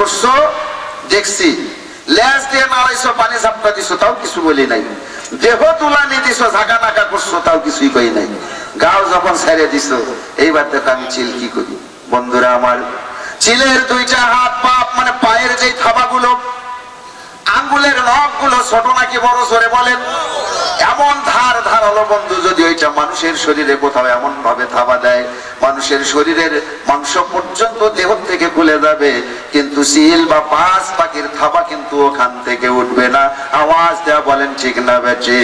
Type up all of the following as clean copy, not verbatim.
করছো দেখছি, লেজ দিয়ে নাড়াইছো, পানি ঝাপটা দিছো, তাও কিছু বলি নাই। দেহ তুলানি দিছো, ঝাঁকা নাকা করছো, তাও কিছুই কই নাই। গাও যখন ছেড়ে দিছো, এইবার দেখো আমি চিল কি করি। বন্ধুরা আমার, চিলের দুইটা হাত পা মানে পায়ের যে থাবাগুলো, আঙ্গুলের নখগুলো ছোট নাকি বড় জোরে বলেন? এমন ধার ধারালো বন্ধু, যদি ওইটা মানুষের শরীরে কোথাও এমন ভাবে থাবা দেয়, মানুষের শরীরের মাংস পর্যন্ত দেহ থেকে খুলে যাবে, কিন্তু চিল বা পাঁচ পাখির থাবা কিন্তু ওখান থেকে উঠবে না। আওয়াজ দেয়া বলেন ঠিক না বেঁচে?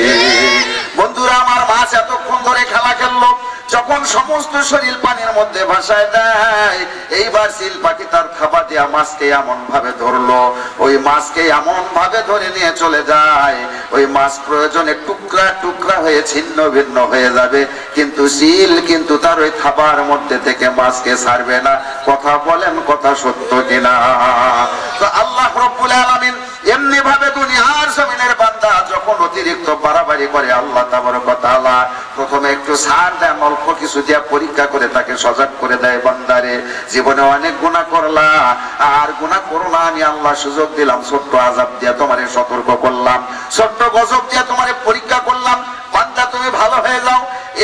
বন্ধুরা আমার, মাছ এতক্ষণ ধরে খেলা খেললো, যখন সমস্ত শরীর পানির মধ্যে ভাসায় দেয়, এইবার চিল পাখি তার থাবা দিয়া মাছকে এমন ভাবে ধরলো, ওই মাছকে এমন ভাবে ধরে নিয়ে চলে যায়, ওই মাছ প্রয়োজনে টুকরা টুকরা হয়ে ছিন্ন ভিন্ন হয়ে যাবে, কিন্তু চিল কিন্তু তার ওই থাবার মধ্যে থেকে মাছকে ছাড়বে না। কথা বলেন, কথা সত্য কিনা? তো আল্লাহ রাব্বুল আলামিন এমনি ভাবে দুনিয়ার জমিনের বান্দা যখন অতিরিক্ত বাড়াবাড়ি করে, আল্লাহ তাবারক ওয়া তাআলা প্রথমে একটু ছাড় দেন, অল্প কিছু দিয়া পরীক্ষা করে তাকে সজাগ করে দেয়, বান্দারে জীবনে অনেক গুনাহ করলা, আর গুনাহ করো না, আমি আল্লাহ সুযোগ দিলাম, ছোট্ট আযাব দিয়া তোমারে সতর্ক করলাম, ছোট্ট গজব দিয়া তোমারে পরীক্ষা করলাম, বান্দা তুমি ভালো হয়ে যাও।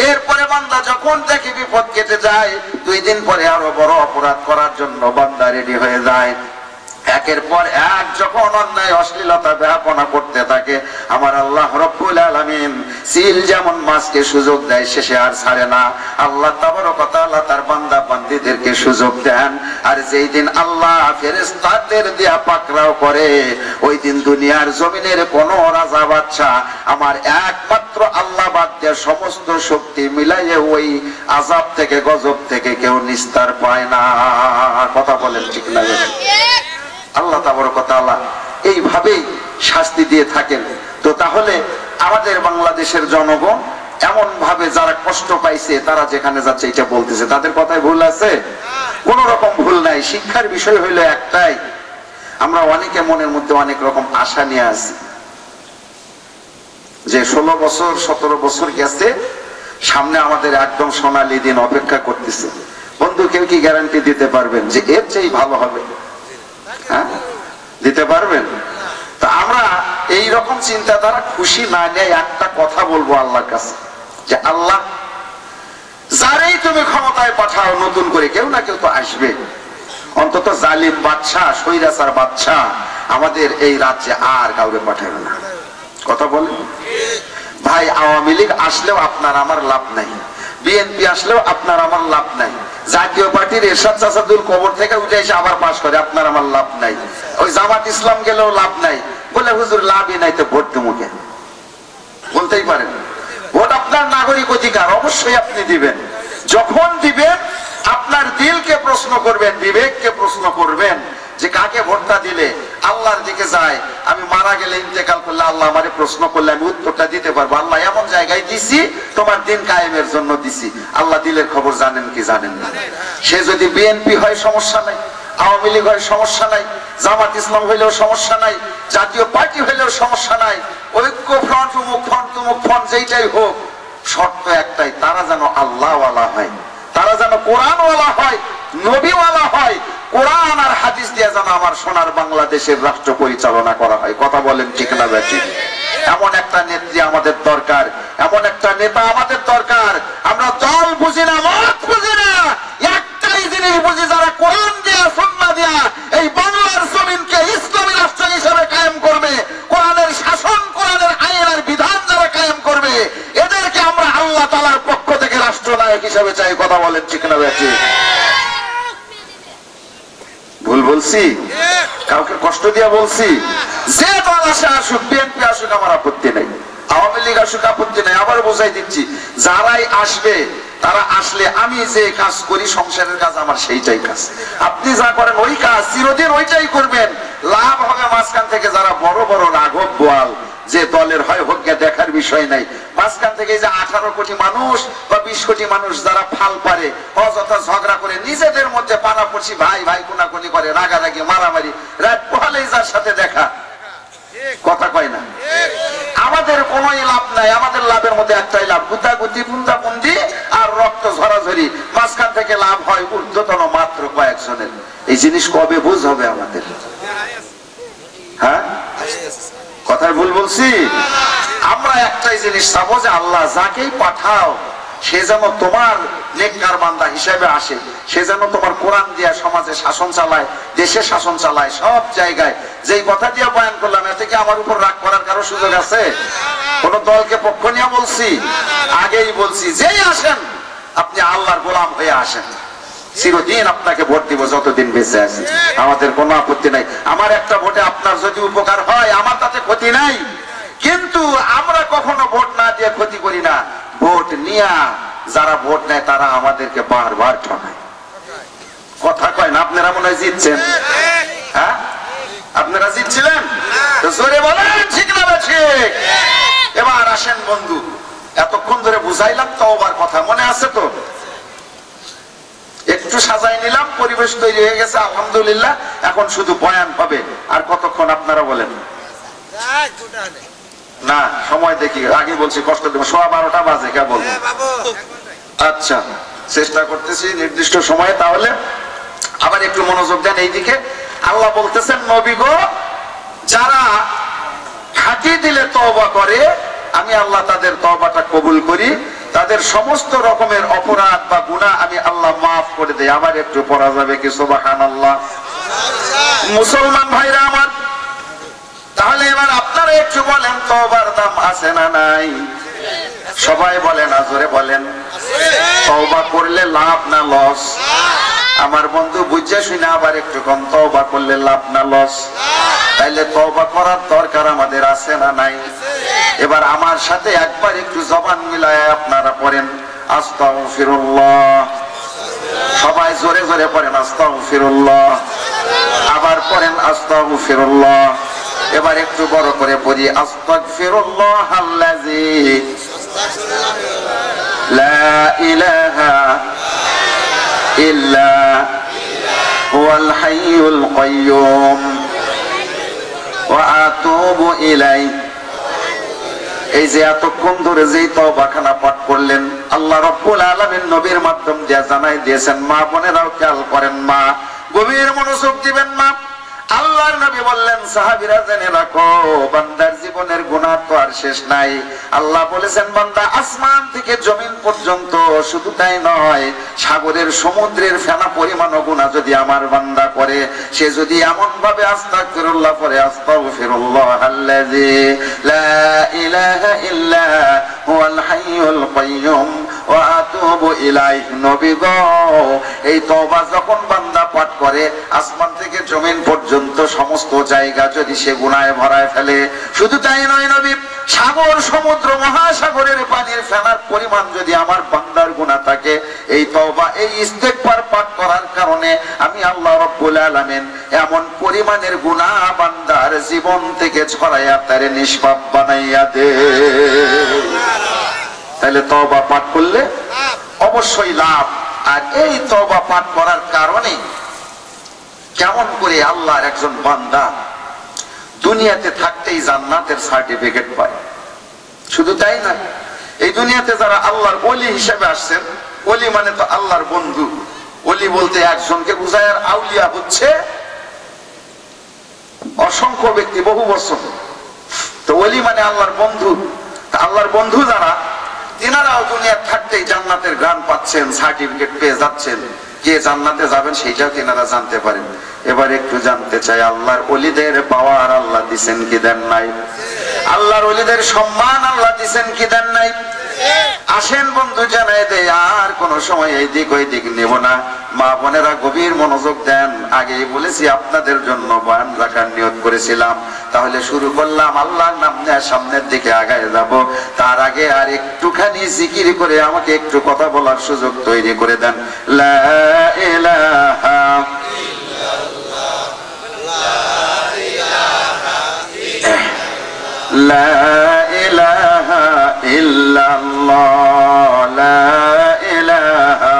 এরপরে বান্দা যখন দেখে বিপদ কেটে যায়, 2 দিন পরে আরো বড় অপরাধ করার জন্য বান্দা রেডি হয়ে যায়। একের পর এক যখন অন্যায় অশ্লীলতা ব্যাপনা করতে থাকে, আমার আল্লাহ রাব্বুল আলামিন সিল যেমন মাছকে সুযোগ দেয়, শেষে আর ছাড়ে না। আল্লাহ তাবারক ওয়া তাআলা তার বান্দা বান্দীদেরকে সুযোগ দেন, আর যেই দিন আল্লাহ ফেরেশতাদের দিয়া পাকড়াও করে, ওই দিন দুনিয়ার জমিনের কোন রাজা বাদশা আমার একমাত্র আল্লাহ বাদ দিয়ে সমস্ত শক্তি মিলাইয়ে ওই আযাব থেকে, গজব থেকে কেউ নিস্তার পায় না। কথা বলেন ঠিক না? আল্লাহ তাবারক ওয়া তাআলা এইভাবেই শাস্তি দিয়ে থাকেন। তো তাহলে আমাদের বাংলাদেশের জনগণ এমন ভাবে যারা কষ্ট পাইছে, তারা যেখানে যাচ্ছে এটা বলতেছে, তাদের কথায় ভুল আছে? কোন রকম ভুল নাই। শিক্ষার বিষয় হইলো একটাই, আমরা অনেকে মনের মধ্যে অনেক রকম আশা নিয়ে আসি যে 16 বছর 17 বছর গেছে, সামনে আমাদের একদম সোনালী দিন অপেক্ষা করতেছে। বন্ধু, কেউ কি গ্যারান্টি দিতে পারবেন যে এর চেয়ে ভালো হবে? দিতে পারবেন? তা আমরা এই রকম চিন্তাধারা খুশি না নিয়ে একটা কথা বলবো আল্লাহর কাছে, যে আল্লাহ, যারাই তুমি ক্ষমতায় পাঠাও নতুন করে, কেউ না কেউ তো আসবে, অন্তত জালিম বাদশা, স্বৈরাচার বাদশা আমাদের এই রাজ্যে আর কাউকে পাঠাবে না। কথা বলেন ভাই, আওয়ামী লীগ আসলেও আপনার আমার লাভ নাই, বিএনপি আসলেও আপনার আমার লাভ নাই, জাতীয় পার্টির এরশাদ চাচাদুল কবর থেকে উঠে এসে আবার পাশ করে, আপনার আমার লাভ নাই, ওই জামাত ইসলাম গেলেও লাভ নাই। বলে হুজুর লাভই নাই, তো ভোট মুখে বলতেই পারেন। ভোট আপনার নাগরিক অধিকার, অবশ্যই আপনি দিবেন। যখন দিবেন আপনার দিলকে প্রশ্ন করবেন, বিবেককে প্রশ্ন করবেন যে কাকে ভোটটা দিলে আল্লাহর দিকে যায়। আমি মারা গেলে, ইন্তেকাল করলে আল্লাহ আমারে প্রশ্ন করলে আমি উত্তরটা দিতে পারবো, আল্লাহ এমন জায়গায় দিছি, তোমার দিন কায়েমের জন্য দিছি। আল্লাহ দিলের খবর জানেন কি জানেন না? সে যদি বিএনপি হয় সমস্যা নাই, আওয়ামী লীগ হয় সমস্যা নাই, জামাত ইসলাম হইলেও সমস্যা নাই, জাতীয় পার্টি হইলেও সমস্যা নাই, ঐক্য ফ্রন্ট, উমুক ফ্রন্ট, তুমুক ফ্রন্ট, যেইটাই হোক, শর্ত একটাই, তারা যেন আল্লাহওয়ালা হয়, তারা যেন কোরআনওয়ালা হয়, নবীওয়ালা হয়, কোরআন আর হাদিস দিয়ে যেন আমার সোনার বাংলাদেশের রাষ্ট্র পরিচালনা করা হয়। কথা বলেন ঠিক না বেঠিক? এমন একটা নেত্রী আমাদের দরকার, এমন একটা নেতা আমাদের দরকার। আমরা দল বুঝি না, মত বুঝি না, একটাই জিনিস বুঝি, যারা কোরআন দিয়া সুন্নাহ দিয়া এই বাংলার জমিনকে ইসলামী রাষ্ট্র হিসেবে কায়েম করবে, কোরআনের শাসন, কোরআনের আইন আর বিধান যারা কায়েম করবে, এদেরকে আমরা আল্লাহ তাআলার পক্ষ থেকে রাষ্ট্রনায়ক হিসেবে চাই। কথা বলেন ঠিক না বেঠিক? ভুল বলছি? কাউকে কষ্ট দিয়া বলছি? যে দল আসে আসুক, বিএনপি আসুক, আমার আপত্তি নাই, আওয়ামী লীগ আসুক, আপত্তি নাই। আবার বোঝাই দিচ্ছি, যারাই আসবে, তারা আসলে আমি যে কাজ করি সংসারের কাজ, আমার সেইটাই কাজ। আপনি যা করেন ওই কাজ চিরদিন ওইটাই করবেন। লাভ হবে মাঝখান থেকে যারা বড় বড় রাঘব বোয়াল, যে দলের হয় হোক, দেখার বিষয় নাই। মাঝখান থেকে যে 18 কোটি মানুষ বা 20 কোটি মানুষ যারা ফাল পারে, অযথা ঝগড়া করে, নিজেদের মধ্যে পানাপড়শি ভাই ভাই কোনাকুনি করে, রাগারাগি, মারামারি, রাত পোহালেই যার সাথে দেখা, কথা কয় না। আমাদের কোন লাভ নাই, আমাদের লাভের মধ্যে একটাই লাভ, গুতাগুতি, বুন্দাবুন্দি আর রক্ত ঝরাঝরি। মাঝখান থেকে লাভ হয় ঊর্ধ্বতন মাত্র কয়েকজনের। এই জিনিস কবে বুঝ হবে আমাদের? আমি ভুল বলছি? আমরা একটাই জিনিস চাবো যে আল্লাহ যাকেই পাঠাও সে যেন তোমার নেককার বান্দা হিসেবে আসে, সে যেন তোমার কোরআন দিয়া সমাজে শাসন চালায়, দেশে শাসন চালায়, সব জায়গায়। যেই কথা দিয়ে বয়ান করলাম এতে কি আমার উপর রাগ করার কারো সুযোগ আছে? কোন দলকে পক্ষ নিয়ে বলছি? আগেই বলছি যেই আসেন আপনি আল্লাহর গোলাম হয়ে আসেন, চিরদিন আপনাকে ভোট দিব যতদিন বেঁচে আছি, আমাদের কোনো আপত্তি নাই। আমার একটা ভোটে আপনার যদি উপকার হয় আমার তাতে ক্ষতি নাই, কিন্তু আমরা কখনো ভোট না দিয়ে ক্ষতি করি না। ভোট নিয়া যারা ভোট নেয় তারা আমাদেরকে বারবার ঠকায়। কথা কয় না? আপনারা মনে হয় জিতছেন? হ্যাঁ, আপনারা জিতছিলেন? জোরে বলেন ঠিক না ঠিক? এবার আসেন বন্ধু, এতক্ষণ ধরে বুঝাইলাম তওবার কথা, মনে আছে তো? একটু সাজাই নিলাম, পরিবেশ তৈরি হয়ে গেছে আলহামদুলিল্লাহ। এখন শুধু বয়ান হবে। আর কতক্ষণ আপনারা বলেন? না, সময় দেখি, আগে বলছি কষ্ট দেবো, 12:15 বাজে কেবল। আচ্ছা, চেষ্টা করতেছি নির্দিষ্ট সময়ে। তাহলে আবার একটু মনোযোগ দেন এইদিকে। আল্লাহ বলতেছেন, নবী গো, যারা খাঁটি দিলে তওবা করে আমি আল্লাহ তাদের তওবাটা কবুল করি, তাদের সমস্ত রকমের অপরাধ বা গুনাহ আমি আল্লাহ মাফ করে দেই। আবার একটু পড়া যাবে কি? সুবহানাল্লাহ। মুসলমান ভাইরা আমার, তাহলে এবার আপনারা একটু বলেন তওবার দাম আছে না নাই? সবাই বলেন, আজরে বলেন। তওবা করলে লাভ না লস? আমার বন্ধু বুঝে শুনে আবার একটু কম, তওবা করলে লাভ না লস? তাইলে তওবা করার দরকার আমাদের আছে না নাই? এবার আমার সাথে একবার একটু জবান মিলায় আপনারা পড়েন আস্তাগফিরুল্লাহ। সবাই জোরে জোরে পড়েন আস্তাগফিরুল্লাহ। আবার পড়েন আস্তাগফিরুল্লাহ। এবার একটু বড় করে পড়ি আস্তাগফিরুল্লাহ আল্লাযী লা ইলাহা ইল্লা হুয়াল হাইয়ুল কাইয়্যুম ওয়া আতুবু ইলাইহি। এই যে এতক্ষণ ধরে যেই তওবাখানা পাঠ করলেন আল্লাহ রাব্বুল আলামিন নবীর মাধ্যম দিয়ে জানাই দিয়েছেন। মা বোনেরাও খেয়াল করেন, মা গভীর মনোযোগ দিবেন। মা, আল্লাহর নবী বললেন সাহাবীরা জেনে রাখো, বান্দার জীবনের গুনাহ তো আর শেষ নাই। আল্লাহ বলেছেন বান্দা আসমান থেকে জমিন পর্যন্ত, শুধু তাই নয় সাগরের সমুদ্রের ফেনা পরিমাণ গুনাহ যদি আমার বান্দা করে, সে যদি এমন ভাবে আস্তাগফিরুল্লাহ পড়ে আস্তাগফিরুল্লাহ আল্লাযী লা ইলাহা ইল্লা হুয়াল হাইয়ুল কাইয়্যুম ওয়া আতুবু ইলাইহি। নবী গো, এই তওবা যখন বান্দা পাঠ করে আসমান থেকে জমিন পর্যন্ত সমস্ত জায়গা যদি সে গুনাহে ভরায় ফেলে, শুধু তাই নয় নবী, সাগর সমুদ্র মহাসাগরের পানির ফেনার পরিমাণ যদি আমার বান্দার গুনাহ থাকে, এই তওবা এই ইস্তেগফার পাঠ করার কারণে আমি আল্লাহ রাব্বুল আলামিন এমন পরিমাণের গুনাহ বান্দার জীবন থেকে ছড়াইয়া তারে নিষ্পাপ বানাইয়া দে। তাহলে তওবা পাঠ করলে অবশ্যই লাভ। আর এই তওবা পাঠ করার কারণে কেমন করে আল্লাহর একজন বান্দা দুনিয়াতে থাকতেই জান্নাতের সার্টিফিকেট পায়। শুধু তাই না, এই দুনিয়াতে যারা আল্লাহর ওলি হিসেবে আসছেন, ওলি মানে তো আল্লাহর বন্ধু। ওলি বলতে একজনকে বুঝায়, আর আউলিয়া হচ্ছে অসংখ্য ব্যক্তি, বহু বছর। তো ওলি মানে আল্লাহর বন্ধু। আল্লাহর বন্ধু যারা, তিনারাও দুনিয়া থাকতেই জান্নাতের গ্রাণ পাচ্ছেন, সার্টিফিকেট পেয়ে যাচ্ছেন। কে জান্নাতে যাবেন সেইটাও তিনারা জানতে পারেন। এবার একটু জানতে চাই, আল্লাহর ওলিদের পাওয়ার আল্লাহ দিছেন কি দেন নাই? আল্লাহর ওলিদের সম্মান আল্লাহ দিছেন কি দেন নাই? আসেন বন্ধু জানাই দেই, আর কোন সময় এই দিক ওই দিক নেব না। মা বোনেরা গভীর মনোযোগ দেন। আগেই বলেছি আপনাদের জন্য বয়ান রাখার নিয়ত করেছিলাম, তাহলে শুরু করলাম। আল্লাহর নাম নিয়ে সামনের দিকে আগায় যাব। তার আগে আর একটুখানি জিকির করে আমাকে একটু কথা বলার সুযোগ তৈরি করে দেন। লা ইলাহা লা ইলাহা ইল্লাল্লাহ, লা ইলাহা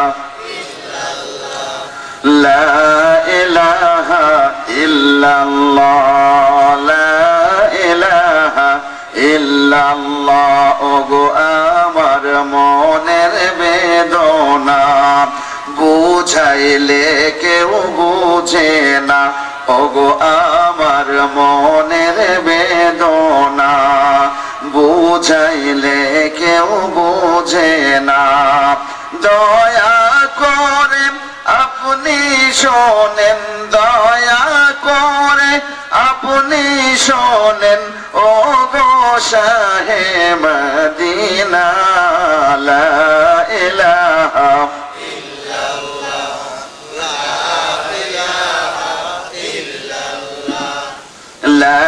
লা ইলাহা ইল্লাল্লাহ, লা ইলাহা ইল্লাল্লাহ। ওগো আমার মনের বেদনা বুঝাইলে কেউ বুঝে না, ওগো আমার মনের বেদনা বুঝাইলে কেউ বোঝে না দয়া করে আপনি শোনেন দয়া করে আপনি শোনেন ওগো শাহে মদিনা লা ইলাহা لا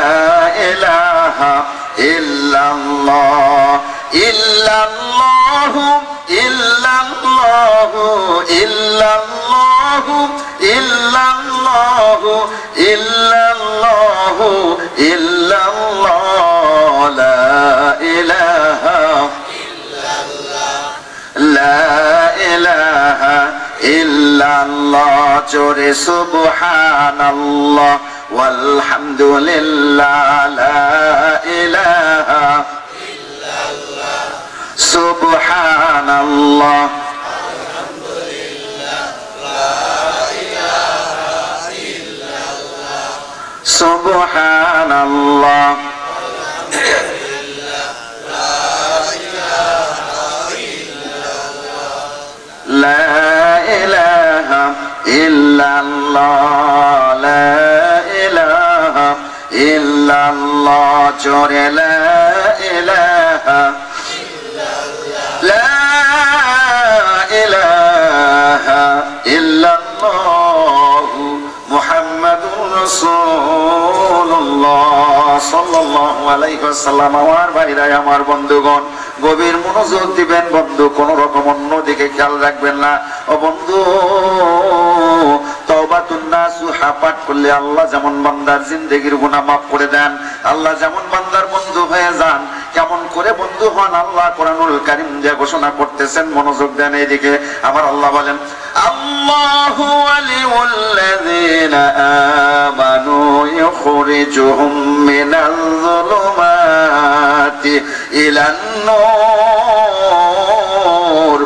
إله إلا الله إلا الله إلا الله إلا الله إلا الله إلا الله إلا الله لا إله إلا الله لا إله إلا الله جوري سبحان الله والحمد لله لا إله إلا الله سبحان الله الحمد لله لا إله إلا الله سبحان الله الحمد لله لا إله إلا الله لا إله إلا الله لا إلا الله جور لا إله لا إله إلا الله محمد رسول الله صلى الله عليه وسلم আমার ভাইরা আমার বন্ধুগণ গভীর মনোযোগ দিবেন বন্ধু কোন রকম অন্যদিকে খেয়াল রাখবেন না ও বন্ধু তওবাতুন নাসুহা পাঠ করলে আল্লাহ যেমন বান্দার জিন্দেগির গুনাহ মাফ করে দেন আল্লাহ যেমন বান্দার বন্ধু হয়ে যান কেমন করে বন্ধু হন আল্লাহ কোরআনুল কারীম দিয়ে ঘোষণা করতেছেন মনোযোগ দেন এইদিকে আমার আল্লাহ বলেন আল্লাহু ওয়ালিউল্লাযীনা আমানু ইখরিজুহুম মিনাল যুলুমাতি ইলান নূর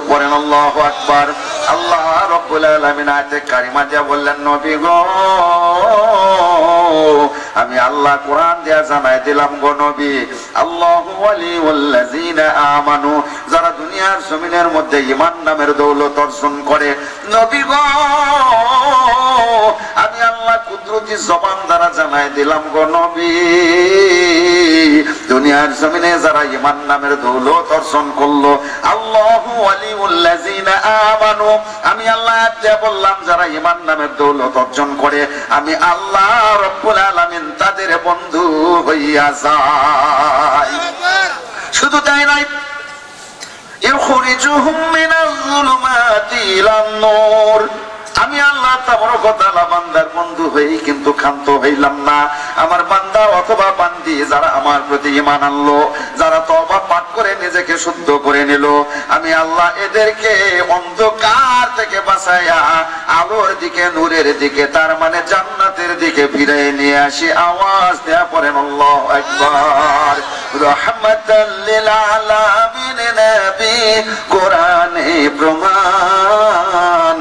পড়েন আল্লাহু আকবার আল্লাহ রাব্বুল আলামিন আয়াতে কারিমা দিয়ে বললেন নবী গো আমি আল্লাহ কোরআন দিয়া জানাই দিলাম গো নবী আল্লাহু ওয়ালিউল্লাযীনা আমানু যারা দুনিয়ার জমিনের মধ্যে ঈমান নামের দৌলত অর্জন করে নবী গো আমি আল্লাহ কুদরতি জবান দ্বারা জানাই দিলাম গো নবী দুনিয়ার জমিনে যারা ঈমান নামের দৌলত অর্জন করলো আল্লাহু ওয়ালিউল্লাযীনা আমানু আমি আল্লাহ আয়াতে বললাম যারা ঈমান নামের দৌলত অর্জন করে আমি আল্লাহ রব্বুল আলামিন তাদের বন্ধু হইয়া যাই শুধু তাই নয় ইখরিজুহুম মিনাল যুলুমাতি ইলান নূর আমি আল্লাহ তাবারক ওয়া তাআলা বান্দার বন্ধু হই কিন্তু ক্ষান্ত হইলাম না আমার বান্দা অথবা বান্দি যারা আমার প্রতি ঈমান আনলো যারা তওবা পাঠ করে নিজেকে শুদ্ধ করে নিল আমি আল্লাহ এদেরকে অন্ধকার থেকে বাঁচায়া আলোর দিকে নূরের দিকে তার মানে জান্নাতের দিকে ফিরিয়ে নিয়ে আসি আওয়াজ দেয়া পড়েন আল্লাহু আকবার রাহমাতাল লিল আলামিন নবী কোরআনে প্রমাণ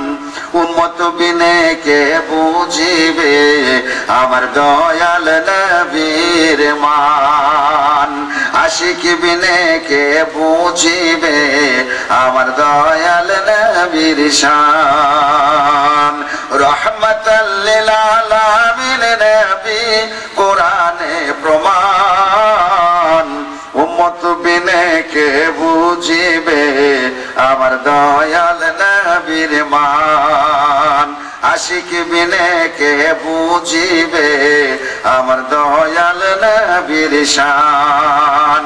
উম্মত বিনে কে বুঝিবে আমার দয়াল নবীর মান আশিক বিনে কে বুঝিবে আমার দয়াল নবীর শান রহমাতাল লিল আলামিন নবী কোরআনে প্রমাণ উম্মত বিনে কে বুঝিবে আমার দয়াল নবীর মান আশিক বিনে কে বুঝিবে আমার দয়াল নবীর শান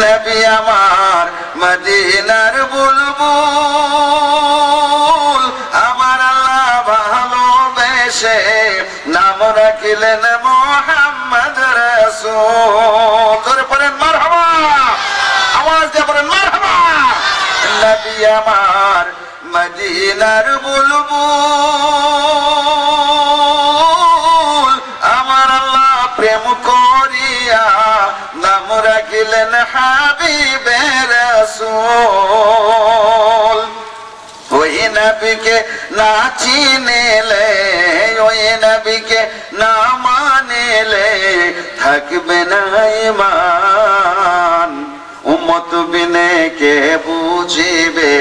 নবী আমার মদিনার বুলবুল আমার আল্লাহ ভালোবেসে নাম রাখিলেন মুহাম্মদ রাসূল করে পড়েন মারহাবা আওয়াজ দিয়ে পড়েন মারহাবা নবী আমার মদিনার বুলবুল আমার আল্লাহ প্রেম করিয়া নাম রাখিলেন হাবিবে রাসূল ওই নবীকে না চিনিলে ওই নবীকে না নিলে থাকবে না ঈমান। উম্মত বিনে কে বুঝিবে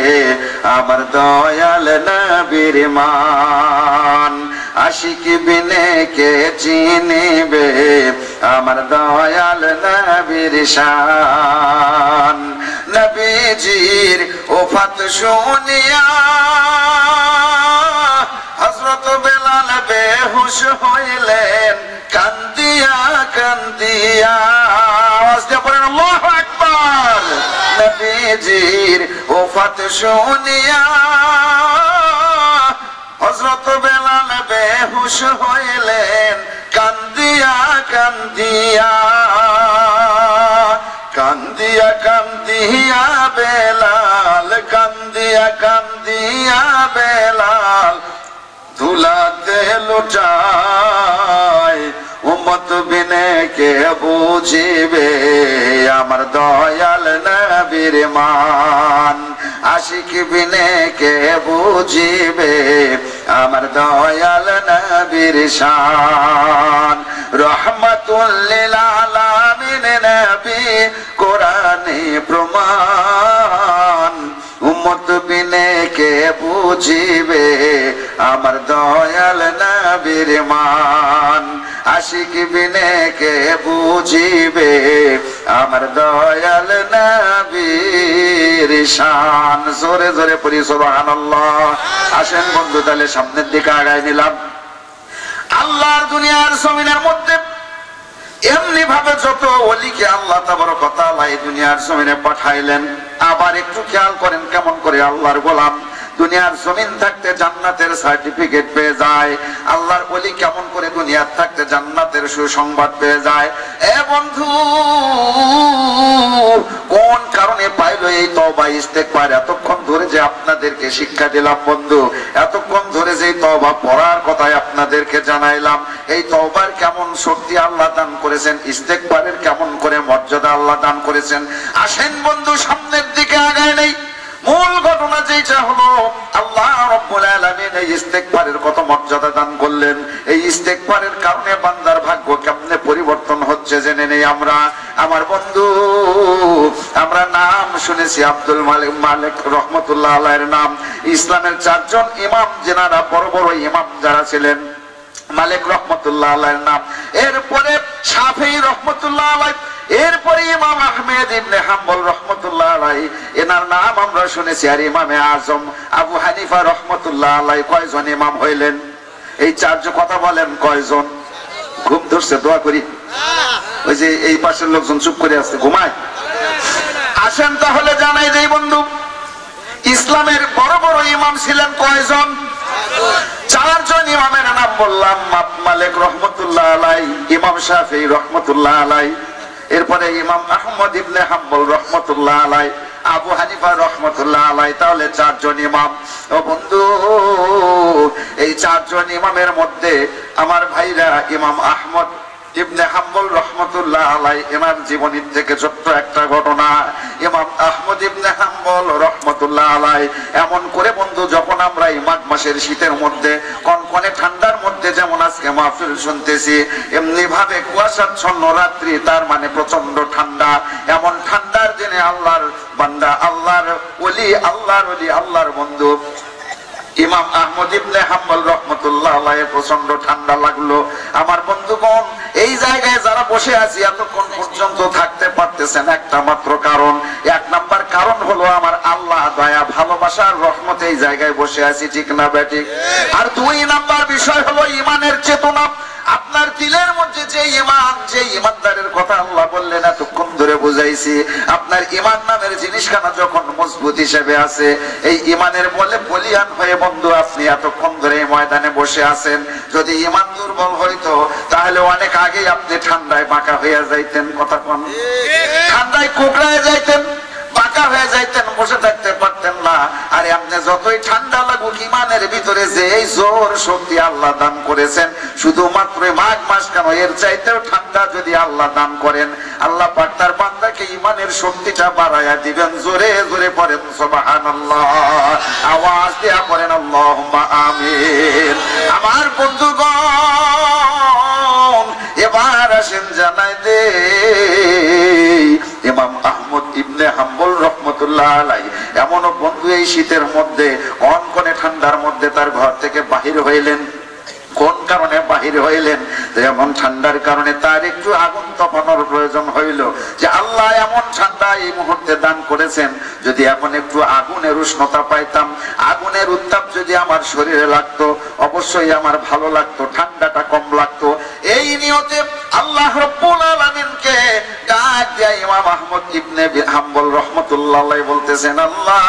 আমার দয়াল নবীর মান। আশিক বিনে কে চিনিবে আমার দয়াল নবীর শান। নবীজির ওফাত শুনিয়া হযরত বেলাল বেহুশ হইলেন কান্দিয়া কান্দিয়া। আওয়াজটা পড়েন আল্লাহু আকবার। নবীজির ওফাত শুনিয়া হযরত বেলাল বেহুশ হইলেন কান্দিয়া কান্দিয়া। কান্দিয়া কান্দিয়া বেলাল, কান্দিয়া কান্দিয়া বেলাল ধুলাতে লুটায়। উম্মত বিনে কে বুঝিবে আমার দয়াল নবীর মান। আশিক বিনে কে বুঝিবে আমার দয়াল নবীর শান। রহমাতুল লিল আলামিন নবী কোরআনে প্রমাণ। উম্মত বিনে কে বুঝিবে আমার দয়াল নবীর মান। আশিক বিনে কে বুঝিবে আমার দয়াল নবীর শান। জোরে জোরে পড়ি সুবহানাল্লাহ। আসেন বন্ধু তাহলে সামনের দিকে আগায় নিলাম। আল্লাহর দুনিয়ার জমিনের মধ্যে এমনি ভাবে যত ওলিকে আল্লাহ তাবারক ওয়া তাআলা এই দুনিয়ার জমিনে পাঠাইলেন। আবার একটু খেয়াল করেন কেমন করে আল্লাহর গোলাম দুনিয়ার জমিন থাকতে জান্নাতের সার্টিফিকেট পেয়ে যায়। আল্লাহর ওলি কেমন করে দুনিয়ার থাকতে জান্নাতের সুসংবাদ পেয়ে যায়। এ বন্ধু কোন কারণে পাইলো এই তওবা ইস্তেগফার? এতক্ষণ ধরে যে আপনাদেরকে শিক্ষা দিলাম বন্ধু, এতক্ষণ ধরে যে তওবা পড়ার কথা আপনাদেরকে জানাইলাম, এই তওবার কেমন শক্তি আল্লাহ দান করেছেন, ইস্তেগফারের কেমন করে মর্যাদা আল্লাহ দান করেছেন। আসেন বন্ধু সামনের দিকে আগায় নেই। মূল ঘটনা যেটা হলো আল্লাহ রাব্বুল আলামিন এই ইস্তেগফারের কত মর্যাদা দান করলেন। এই ইস্তেগফারের কারণে বান্দার ভাগ্য কেমনে পরিবর্তন হচ্ছে জেনে নেই আমরা। আমার বন্ধু আমরা নাম শুনেছি আব্দুল মালিক রহমতুল্লাহ আলাইহির নাম। ইসলামের 4 জন ইমাম যেনারা বড় বড় ইমাম যারা ছিলেন, মালিক রহমতুল্লাহ আলাইহির নাম, এরপরে শাফিঈ রহমতুল্লাহ আলাইহি, এরপরে ইমাম আহমেদ ইবনে হাম্বল রহমতুল্লাহ আলাইহি এনার নাম আমরা শুনেছি। আর ইমামে আজম আবু হানিফা রহমতুল্লাহ আলাইহি কয়জন ইমাম হইলেন? এই 4 জন কথা বলেন কয়জন? ঘুম ধরছে দোয়া করি। ওই যে এই পাশের লোকজন চুপ করে আছে ঘুমায়। আসেন তাহলে জানাই দেই বন্ধু, ইসলামের বড় বড় ইমাম ছিলেন কয়জন? 4 জন ইমামের নাম বললাম। মালিক রহমতুল্লাহ আলাইহি, ইমাম শাফিঈ রহমতুল্লাহ আলাইহি, এরপরে ইমাম আহমদ ইবনে হাম্বল রহমতুল্লাহ আলাইহি, আবু হানিফা রহমতুল্লাহ আলাইহি। তাহলে 4 জন ইমাম। ও বন্ধু এই 4 জন ইমামের মধ্যে আমার ভাইরা ইমাম আহমদ ইবনে হাম্বল রহমতুল্লাহ আলাইহি এনার জীবনী থেকে ছোট্ট একটা ঘটনা। ইমাম আহমদ ইবনে হাম্বল রহমতুল্লাহ আলাইহি এমন করে বন্ধু যখন আমরা এই মাঘ মাসের শীতের মধ্যে কনকনে ঠান্ডার মধ্যে যেমন আজকে মাহফিল শুনতেছি, এমনি ভাবে কুয়াশাচ্ছন্ন রাত্রি, তার মানে প্রচন্ড ঠান্ডা। এমন ঠান্ডার দিনে আল্লাহর বান্দা, আল্লাহর ওলি, আল্লাহর ওলি, আল্লাহর বন্ধু ইমাম আহমদ ইবনে হাম্বল রহমতুল্লাহ আলাইহি প্রচন্ড ঠান্ডা লাগলো। আমার বন্ধুগণ এই জায়গায় যারা বসে আছি এতক্ষণ পর্যন্ত থাকতে পারতেছেন একটা মাত্র কারণ। 1 নাম্বার কারণ হলো আমার আল্লাহ দয়া ভালোবাসার রহমতে এই জায়গায় বসে আছি, ঠিক না বেঠিক? আর 2 নাম্বার বিষয় হলো ইমানের চেতনা। আপনার দিলের মধ্যে যে ইমান, যে ইমানদারের কথা আল্লাহ বললেন এতক্ষণ ধরে বুঝাইছি, আপনার ইমান নামের জিনিসখানা যখন মজবুত হিসেবে আছে, এই ইমানের বলে বলিয়ান হয়ে বন্ধু আপনি এতক্ষণ ধরে এই ময়দানে বসে আছেন। যদি ইমান দুর্বল হইতো তাহলে অনেক আগেই আপনি ঠান্ডায় বাঁকা হয়ে যাইতেন। কথা কোন? ঠান্ডায় কোকড়ায় যাইতেন, বাঁকা হয়ে যাইতেন, বসে থাকতে পারতেন না। আরে আপনি যতই ঠান্ডা লাগুক ইমানের ভিতরে যে এই জোর শক্তি আল্লাহ দান করেছেন, শুধুমাত্র মাঘ মাস কেন এর চাইতেও ঠান্ডা যদি আল্লাহ দান করেন, আল্লাহ পাক তার বান্দাকে ইমানের শক্তিটা বাড়ায়া দিবেন। জোরে জোরে পড়েন সুবহানাল্লাহ, আওয়াজ দিয়া পড়েন আল্লাহুম্মা আমিন। আমার বন্ধুগণ এবার এবার আসেন জানাই দে ইমাম আহমদ ইবনে হাম্বল রহমতুল্লাহ আলাইহি এমনও বন্ধু এই শীতের মধ্যে কনকনে ঠান্ডার মধ্যে তার ঘর থেকে বাহির হইলেন। কোন কারণে বাহির হইলেন? এমন ঠান্ডার কারণে তার একটু আগুন তপানোর প্রয়োজন হইল, যে আল্লাহ এমন ঠান্ডা এই মুহূর্তে দান করেছেন, যদি এখন একটু আগুনের উষ্ণতা পাইতাম, আগুনের উত্তাপ যদি আমার শরীরে লাগতো, অবশ্যই আমার ভালো লাগতো, ঠান্ডাটা কম লাগতো। এই নিয়তে আল্লাহ রাব্বুল আলামিনকে ডাক দিয়া ইমাম আহমদ ইবনে হাম্বল রাহমাতুল্লাহ আলাইহি বলতেছেন, আল্লাহ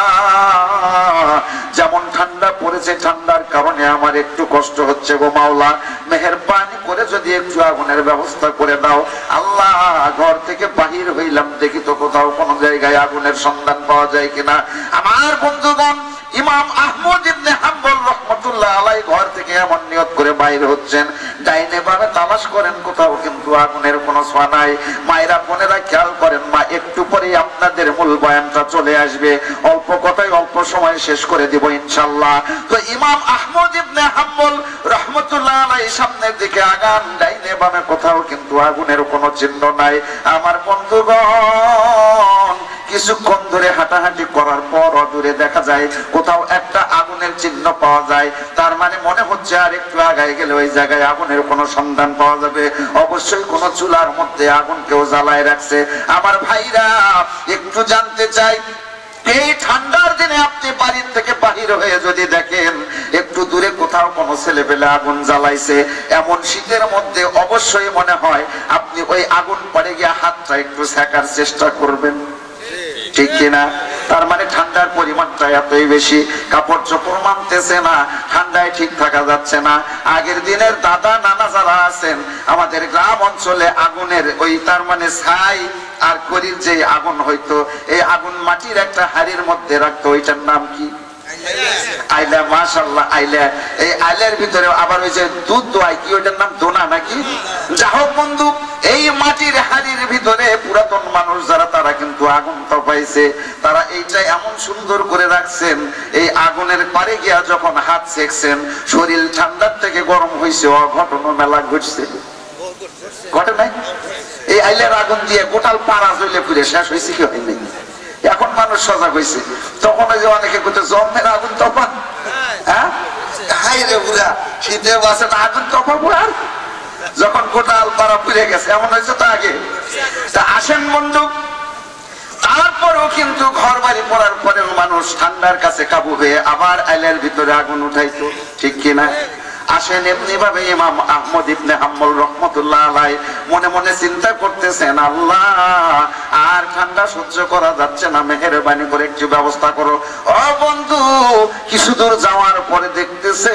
যেমন ঠান্ডা পড়েছে, ঠান্ডার কারণে আমার একটু কষ্ট হচ্ছে গো মাওলা, মেহেরবানি করে যদি একটু আগুনের ব্যবস্থা করে দাও। আল্লাহ ঘর থেকে বাহির হইলাম, দেখি তো কোথাও কোন জায়গায় আগুনের সন্ধান পাওয়া যায় কিনা। আমার বন্ধুগণ, ইমাম আহমদ ইবনে হাম্বল রাহমাতুল্লাহ আলাইহি ঘর থেকে এমন নিয়ত করে বাইরে হচ্ছেন, ডাইনে বামে তালাশ করেন, কোথাও কিন্তু আগুনের কোনো ছোঁয়া নাই। মায়েরা বোনেরা খেয়াল করেন, মা একটু পরেই আপনাদের মূল বয়ানটা চলে আসবে, অল্প কথাই অল্প সময় শেষ করে দিব ইনশাআল্লাহ। তো ইমাম আহমদ ইবনে হাম্বল রাহমাতুল্লাহ আলাইহি সামনের দিকে আগান, ডাইনে বামে কোথাও কিন্তু আগুনের কোনো চিহ্ন নাই। আমার বন্ধুগণ, কিছুক্ষণ ধরে হাঁটাহাঁটি করার পর দূরে দেখা যায় কোথাও একটা আগুনের চিহ্ন পাওয়া যায়। তার মানে মনে হচ্ছে আর একটু আগায় গেলে ওই জায়গায় আগুনের কোনো সন্ধান পাওয়া যাবে। অবশ্যই কোনো চুলার মধ্যে আগুন কেউ জ্বালায় রাখছে। আমার ভাইরা, একটু জানতে চাই, এই ঠান্ডার দিনে আপনি বাড়ির থেকে বাহির হয়ে যদি দেখেন একটু দূরে কোথাও কোনো ছেলে পেলে আগুন জ্বালাইছে, এমন শীতের মধ্যে অবশ্যই মনে হয় আপনি ওই আগুন পড়ে গিয়ে হাতটা একটু সেকার চেষ্টা করবেন, ঠিক কিনা? তার মানে ঠান্ডার পরিমাণটা এতই বেশি, কাপড় চোপড় মানতেছে না, ঠান্ডায় ঠিক থাকা যাচ্ছে না। আগের দিনের দাদা নানা যারা আছেন আমাদের গ্রাম অঞ্চলে আগুনের ওই তার মানে ছাই আর খড়ির যে আগুন হইতো, এই আগুন মাটির একটা হাড়ির মধ্যে রাখতো, ওইটার নাম কি? আইলা। মাশাআল্লাহ, আইলা। এই আইলার ভিতরে আবার ওই যে দুধ দোয়াই, কি ওইটার নাম দোনা নাকি? যা হোক বন্ধু, এই মাটির হাড়ির ভিতরে পুরাতন মানুষ যারা, তারা কিন্তু আগুন তপাইছে, তারা এইটা এমন সুন্দর করে রাখছেন, এই আগুনের পারে গিয়া যখন হাত সেকছেন শরীর ঠান্ডার থেকে গরম হয়েছে, অঘটন মেলা ঘটছে, ঘটে নাই? এই আইলার আগুন দিয়ে গোটাল পাড়া জ্বলে পুড়ে শেষ হয়েছে কি হয় নাই? এখন মানুষ সজাগ হয়েছে। তখন ওই যে অনেকে করতে জন্মের আগুন তপা, হ্যাঁ হাই রে বুড়া, শীতে বাসে আগুন তপাবো, আর যখন গোটাল পাড়া পুড়ে গেছে, এমন হয়েছে তো আগে। তা আসেন বন্ধু, তারপরেও কিন্তু ঘর বাড়ি পড়ার পরেও মানুষ ঠান্ডার কাছে কাবু হয়ে আবার আইলের ভিতরে আগুন উঠাইতো, ঠিক কিনা? আসেন, এমনি ভাবে ইমাম আহমদ ইবনে হাম্বল রাহমাতুল্লাহ আলাইহি মনে মনে চিন্তা করতেছেন, আল্লাহ আর ঠান্ডা সহ্য করা যাচ্ছে না, মেহেরবানি করে একটু ব্যবস্থা করো। ও বন্ধু, কিছু দূর যাওয়ার পরে দেখতেছে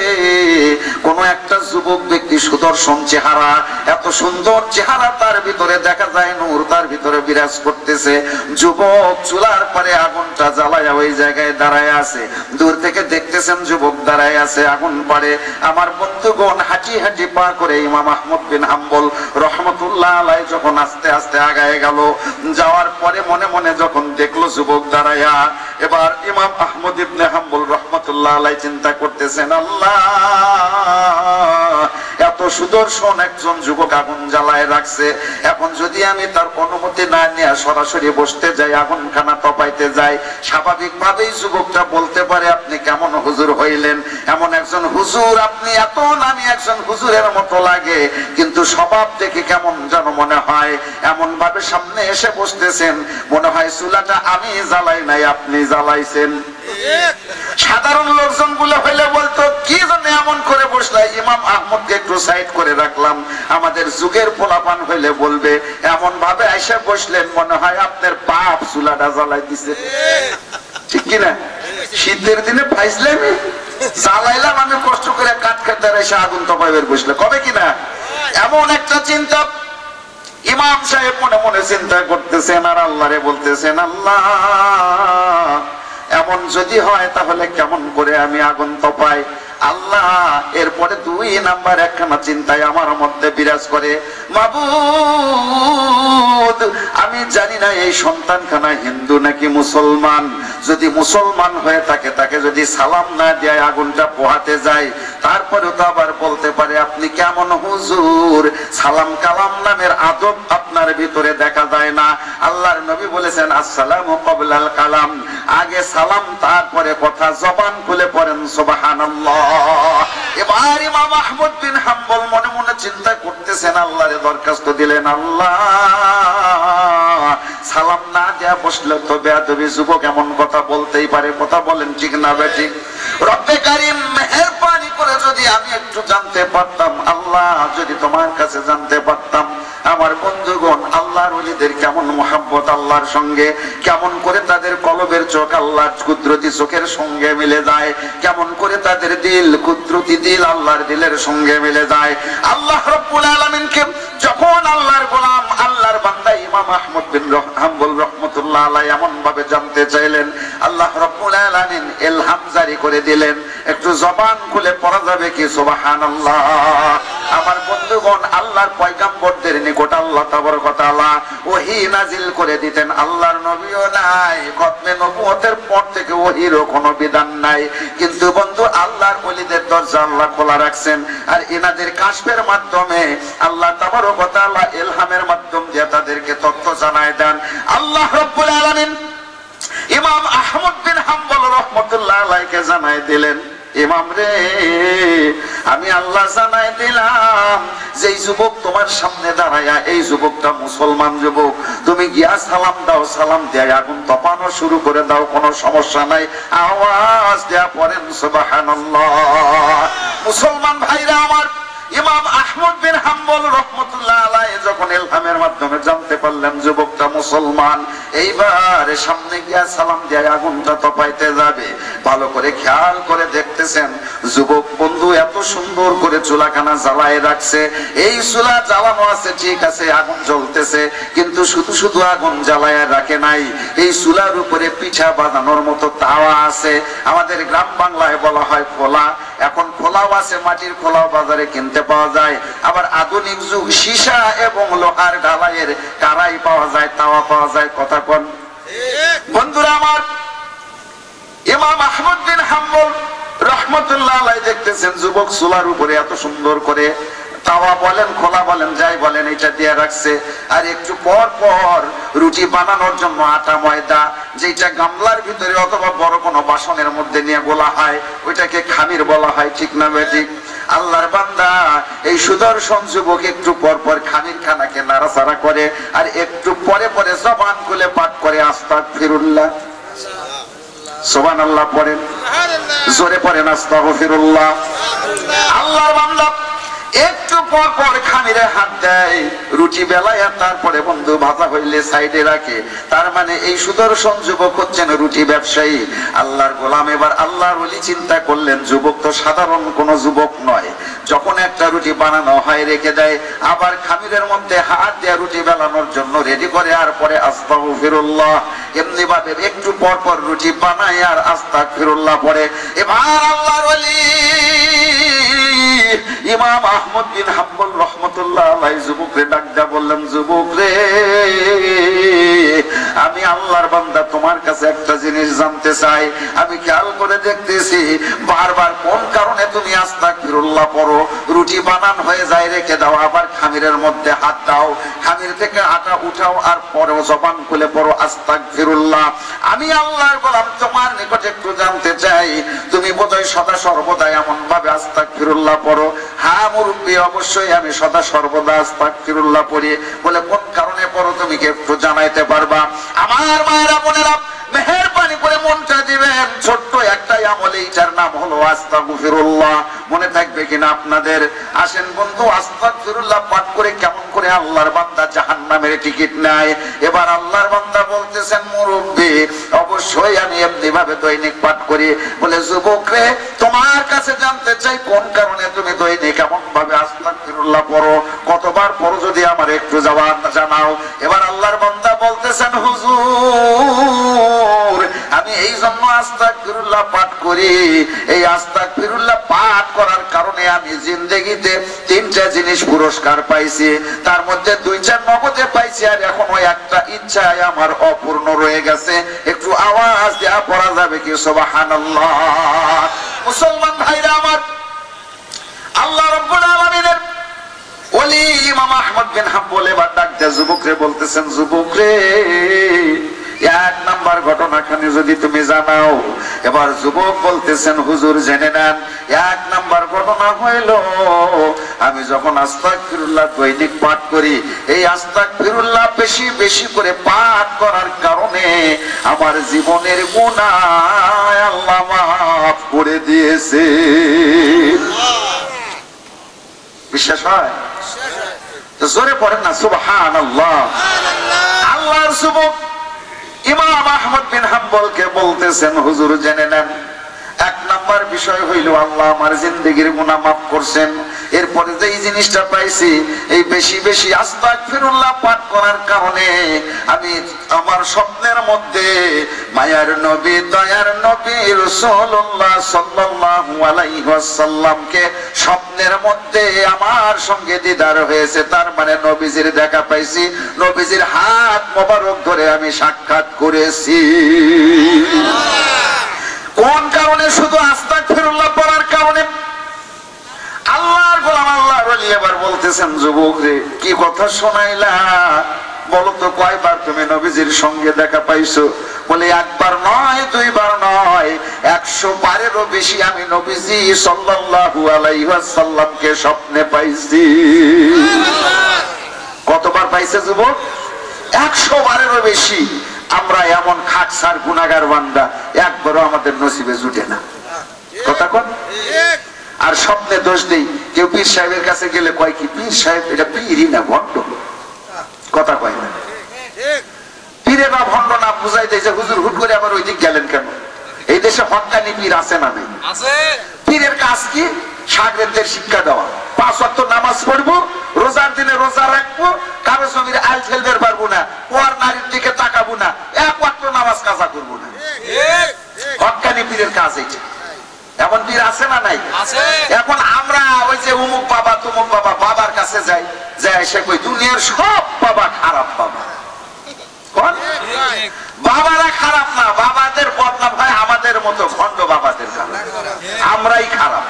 কোন একটা যুবক ব্যক্তি, সুদর্শন চেহারা, এত সুন্দর চেহারা, তার ভিতরে দেখা যায় নূর, তার ভিতরে বিরাজ করতেছে। যুবক চুলার পরে আগুনটা জ্বালায়া ওই জায়গায় দাঁড়ায় আছে, দূর থেকে দেখতেছেন যুবক দাঁড়ায় আছে আগুন পারে। আমার বন্ধুগণ, হাঁটি হাঁটি পা করে ইমাম আহমদ বিন হাম্বল রহমতুল্লাহ আলাইহি যখন আস্তে আস্তে আগায় গেল, যাওয়ার পরে মনে মনে যখন দেখলো যুবক দাঁড়ায়া, এবার ইমাম আহমদ ইবনে হাম্বল রহমতুল্লাহ আলাইহি চিন্তা করতেছেন, আল্লাহ এত সুদর্শন একজন যুবক আগুন জ্বালায় রাখছে, এখন যদি আমি তার অনুমতি না নিয়ে সরাসরি বসতে যাই, আগুনখানা তপাইতে যাই, স্বাভাবিকভাবেই যুবকটা বলতে পারে, আপনি কেমন হুজুর হইলেন? এমন একজন হুজুর, আপনি এত নামি একজন হুজুরের মতো লাগে, কিন্তু স্বভাব দেখে কেমন যেন মনে হয়। এমন ভাবে সামনে এসে বসতেছেন, মনে হয় চুলাটা আমি জ্বালাই নাই, আপনি জ্বালাইছেন। সাধারণ লোকজন গুলো হইলে বলতো, কি জন্য এমন করে বসলাই? ইমাম আহমদকে একটু সাইড করে রাখলাম, আমাদের যুগের পোলাপান হইলে বলবে, এমন ভাবে এসে বসলেন, মনে হয় আপনার বাপ চুলাটা জ্বালাই দিছে, ঠিক কিনা? শীতের দিনে পাইছিলাম জ্বালাইলাম আমি কষ্ট করে, কাঠ খেতে এসে আগুন তপাইবের বসলে কবে কিনা? এমন একটা চিন্তা ইমাম সাহেব মনে মনে চিন্তা করতেছেন, আর আল্লাহরে বলতেছেন, আল্লাহ এমন যদি হয় তাহলে কেমন করে আমি আগুন তপাই? আল্লাহ এরপরে 2 নাম্বার একখানা চিন্তায় আমার মধ্যে বিরাজ করে, মাবুদ আমি জানি না এই সন্তানখানা হিন্দু নাকি মুসলমান, যদি মুসলমান হয়ে থাকে তাকে যদি সালাম না দেয় আগুনটা পোহাতে যায়, তারপরেও তো আবার বলতে পারে আপনি কেমন হুজুর, সালাম কালাম নামের আদব আপনার ভিতরে দেখা যায় না। আল্লাহর নবী বলেছেন আসসালামু ক্বাবলাল কালাম, আগে সালাম তারপরে কথা, জবান খুলে পড়েন সুবহানাল্লাহ। এবার ইমাম আহমদ বিন হাম্বল মনে মনে চিন্তা করতেছেন, আল্লাহরে দরখাস্ত দিলেন, আল্লাহ সালাম না দেয়া বসলে তো বেয়াদবি যুবক এমন কথা বলতেই পারে, কথা বলেন ঠিক না বেঠিক? রব্বে কারীম মেহেরবানি করে যদি আমি একটু জানতে পারতাম, আল্লাহ যদি তোমার কাছে জানতে পারতাম আমার বন্ধুগণ আল্লাহর ওলিদের কেমন মহব্বত আল্লাহর সঙ্গে, কেমন করে তাদের কলবের চোখ আল্লাহর কুদরতি চোখের সঙ্গে মিলে যায়, কেমন করে তাদের দিল কুদরতি দিল আল্লাহর দিলের সঙ্গে মিলে যায়। আল্লাহ রাব্বুল আলামিনকে যখন আল্লাহর গোলাম আল্লাহর বান্দা ইমাম আহমদ বিন হাম্বল রাহমাতুল্লাহ আলাইহি এমন ভাবে জানতে চাইলেন, আল্লাহ রাব্বুল আলামিন ইলহাম জারি করে দিলেন, একটু জবান খুলে পড়া যাবে কি সুবহানাল্লাহ। আমার বন্ধুগণ আল্লাহর পয়গম্বরদের নিকট আল্লাহ তাবারক ওয়া তাআলা ওহী নাজিল করে দিতেন, আল্লাহর নবীও নাই, খতমে নবুয়তের পর থেকে ওহীর কোনো বিধান নাই, কিন্তু বন্ধু আল্লাহর ওলিদের দরজা আল্লাহ খোলা রাখছেন, আর এনাদের কাশফের মাধ্যমে আল্লাহ তাবারক ওয়া তাআলা ইলহামের মাধ্যম দিয়ে তাদেরকে তথ্য জানায় দেন। আল্লাহ রাব্বুল আলামিন ইমাম আহমদ বিন হাম্বল রাহমাতুল্লাহ আলাইহিকে জানায় দিলেন, ইমাম রে আমি আল্লাহ জানাই দিলাম যে যুবক তোমার সামনে দাঁড়ায়া এই যুবকটা মুসলমান যুবক, তুমি গিয়া সালাম দাও, সালাম দিয়ে আগুন তপানো শুরু করে দাও, কোনো সমস্যা নাই, আওয়াজ দেয়া পড়েন সুবহানাল্লাহ। মুসলমান ভাইরা আমার, ইমাম আহমদ বিন হাম্বল রাহমাতুল্লাহ আলাইহি যখন ইলহামের মাধ্যমে জানতে পারলেন যুবকটা মুসলমান, এইবার সামনে গিয়া সালাম দিয়ে আগুনটা তপাইতে যাবে, ভালো করে খেয়াল করে দেখতেছেন যুবক বন্ধু এত সুন্দর করে চুলাখানা জ্বালায় রাখছে, এই চুলা জ্বালানো আছে ঠিক আছে, আগুন জ্বলতেছে, কিন্তু শুধু শুধু আগুন জ্বালায় রাখে নাই, এই চুলার উপরে পিঠা বানানোর মতো তাওয়া আছে, আমাদের গ্রাম বাংলায় বলা হয় খোলা, এখন খোলাও আছে, মাটির খোলাও বাজারে কিনতে পাওয়া যায়, আবার আধুনিক যুগ সীসা এবং লোহার ঢালাইয়ের কারাই পাওয়া যায়, তাওয়া পাওয়া যায়, কথা কোন বন্ধুরা আমার। ইমাম আহমদ বিন হাম্বল রাহমাতুল্লাহ আলাইহি দেখতেছেন যুবক চুলার উপরে এত সুন্দর করে তাওয়া বলেন খোলা বলেন যাই বলেন এটা দিয়ে রাখছে, আর একটু পর পর রুটি বানানোর জন্য আটা ময়দা যেটা গামলার ভিতরে অথবা বড় কোনো বাসনের মধ্যে নিয়ে গোলা হয় ওইটাকে খামির বলা হয়, ঠিক না বেঠিক? আল্লাহর বান্দা এই সুদর্শন যুবক একটু পর পর খামির খানাকে নাড়াচাড়া করে, আর একটু পরে পরে জবান খুলে পাঠ করে আস্তাগফিরুল্লাহ, সুবহানাল্লাহ পড়েন, জোরে পড়েন আস্তাগফিরুল্লাহ। আল্লাহর বান্দা একটু পর পর খামিরে হাত দেয়, রুটি বেলায়, তারপরে বন্ধু ভাজা হইলে সাইডে রাখে, তার মানে এই সুদর্শন যুবক হচ্ছেন রুটি ব্যবসায়ী। আল্লাহর গোলাম এবার আল্লাহর ওলি চিন্তা করলেন যুবক তো সাধারণ কোনো যুবক নয়, যখন একটা রুটি বানানো হয় রেখে দেয়, আবার খামিরের মধ্যে হাত দিয়ে রুটি বেলানোর জন্য রেডি করে, আর পরে আস্তাগফিরুল্লাহ, এমনি ভাবে একটু পর পর রুটি বানায় আর আস্তাগফিরুল্লাহ পড়ে। এবার আল্লাহর ওলি ইমাম আহমদ বিন হাম্বল রাহমাতুল্লাহ আলাইহি যুবকরে ডাক দিয়া বললেন, যুবক রে আমি আল্লাহর বান্দা তোমার কাছে একটা জিনিস জানতে চাই, আমি খেয়াল করে দেখতেছি বারবার কোন কারণে তুমি আস্তাগফিরুল্লাহ পড়ো, রুটি বানান হয়ে যায় রেখে দাও, আবার খামিরের মধ্যে হাত দাও, খামির থেকে আটা উঠাও, আর পরেও জবান খুলে পড়ো আস্তাগফিরুল্লাহ। আমি আল্লাহর গোলাম তোমার নিকট একটু জানতে চাই, তুমি বোধহয় সদা সর্বদা এমন ভাবে আস্তাগফিরুল্লাহ পড়ো? হ্যাঁ মুরব্বী, অবশ্যই আমি সদা সর্বদা আস্তাগফিরুল্লাহ পড়ি। বলে কোন কারণে পড়ো তুমি কি একটু জানাইতে পারবা? আমার মায়েরা বোনেরা মেহেরবানি করে মনটা দিবেন, ছোট্ট একটা আমল, এইটার নাম হলো আস্তাগফিরুল্লাহ। মনে থাকবে কিনা আপনাদের? আসেন বন্ধু, আস্তাগফিরুল্লাহ পাঠ করে কেমন করে আল্লাহর বান্দা জাহান্নামের টিকিট নেয়। এবার আল্লাহর বান্দা বলতেছেন, মুরব্বী অবশ্যই আমি এমনি ভাবে দৈনিক পাঠ করি। বলে যুবক রে তোমার কাছে জানতে চাই কোন কারণে তুমি দৈনিক এমন ভাবে আস্তাগফিরুল্লাহ পড়ো, কতবার পড়ো যদি আমার একটু জানাও। এবার আল্লাহর বান্দা বলতেছেন, হুজুর আমি এই জন্য আস্তাগফিরুল্লাহ পাঠ করি। এই আস্তাগফিরুল্লাহ পাঠ করার কারণে আমি জিন্দেগিতে 3টা জিনিস পুরস্কার পাইছি, তার মধ্যে 2টা নগদে পাইছি, আর এখনো একটা ইচ্ছা আমার অপূর্ণ রয়ে গেছে। একটু আওয়াজ দেয়া পড়া যাবে কি সুবহানাল্লাহ? মুসলমান ভাইরা আমার, আল্লাহ রাব্বুল আলামিনের ওলি ইমাম আহমদ বিন হাম্বল এবার ডাকতে যুবকরে বলতেছেন, যুবকরে 1 নাম্বার ঘটনাখানি যদি তুমি জানাও। এবার যুবক বলতেছেন, হুজুর জেনে নেন। 1 নাম্বার ঘটনা হইল, আমি যখন আস্তাগফিরুল্লাহ দৈনিক পাঠ করি, এই আস্তাগফিরুল্লাহ বেশি বেশি করে পাঠ করার কারণে আমার জীবনের গুনাহ আল্লাহ মাফ করে দিয়েছে। বিশ্বাস হয়? জোরে পড়েন না সুবহানাল্লাহ। আল্লাহর যুবক ইমাম আহমদ বিন হাম্বলকে বলতেছেন, হুজুর জেনে নেন 1 নাম্বার বিষয় হইল আল্লাহ আমার জিন্দেগির গুনাহ মাফ করছেন। এরপরে যে এই জিনিসটা পাইছি, এই বেশি বেশি আস্তাগফিরুল্লাহ পাঠ করার কারণে আমি আমার স্বপ্নের মধ্যে মায়ার নবী দয়ার নবী রাসূলুল্লাহ সাল্লাল্লাহু আলাইহি ওয়াসাল্লামকে স্বপ্নের মধ্যে আমার সঙ্গে দিদার হয়েছে। তার মানে নবীজির দেখা পাইছি, নবীজির হাত মোবারক ধরে আমি সাক্ষাৎ করেছি। কোন কারণে? শুধু আস্তাগফিরুল্লাহ পড়ার কারণে। আল্লাহর গোলাম আল্লাহর ওলি এবার বলতেছেন, যুবক রে কি কথা শোনাইলা, বলো তো কয়বার তুমি নবীজির সঙ্গে দেখা পাইছো? বলে 1 বার নয় 2 বার নয়, 100 বারেরও বেশি আমি নবীজি সাল্লাল্লাহু আলাইহি ওয়াসাল্লামকে স্বপ্নে পাইছি। কতবার পাইছে যুবক? 100 বারেরও বেশি। আমরা এমন খাকসার গুনাহগার বান্দা, একবারও আমাদের নসিবে জুটে না। কথা কোন? আর স্বপ্নে দোষ দেই। কেউ পীর সাহেবের কাছে গেলে কয় কি, পীর সাহেব এটা পীরই না ভণ্ড। কথা কয় না, পীরে বা ভণ্ড না বুঝাই দেয় যে হুজুর হুট করে আবার ওই দিক গেলেন কেন? এই দেশে হক্কানি পীর আছে না নেই? পীরের কাজ কি? শাগরেদদের শিক্ষা দেওয়া। 5 ওয়াক্ত নামাজ পড়বো, রোজার দিনে রোজা রাখবো, কারো জমির আল ফেলতে পারবো না, ওর নারীর দিকে তাকাবো না, 1 ওয়াক্ত নামাজ কাজা করবো না। হক্কানি পীরের কাজ এইটা। এমন পীর আছে না নাই? এখন আমরা ওই যে উমুক বাবা তুমুক বাবা বাবার কাছে যাই, যাই সে কই দুনিয়ার সব বাবা খারাপ বাবা। কোন বাবারা খারাপ না, বাবাদের বদনাম হয় আমাদের মতো ভণ্ড বাবাদের কারণে। আমরাই খারাপ।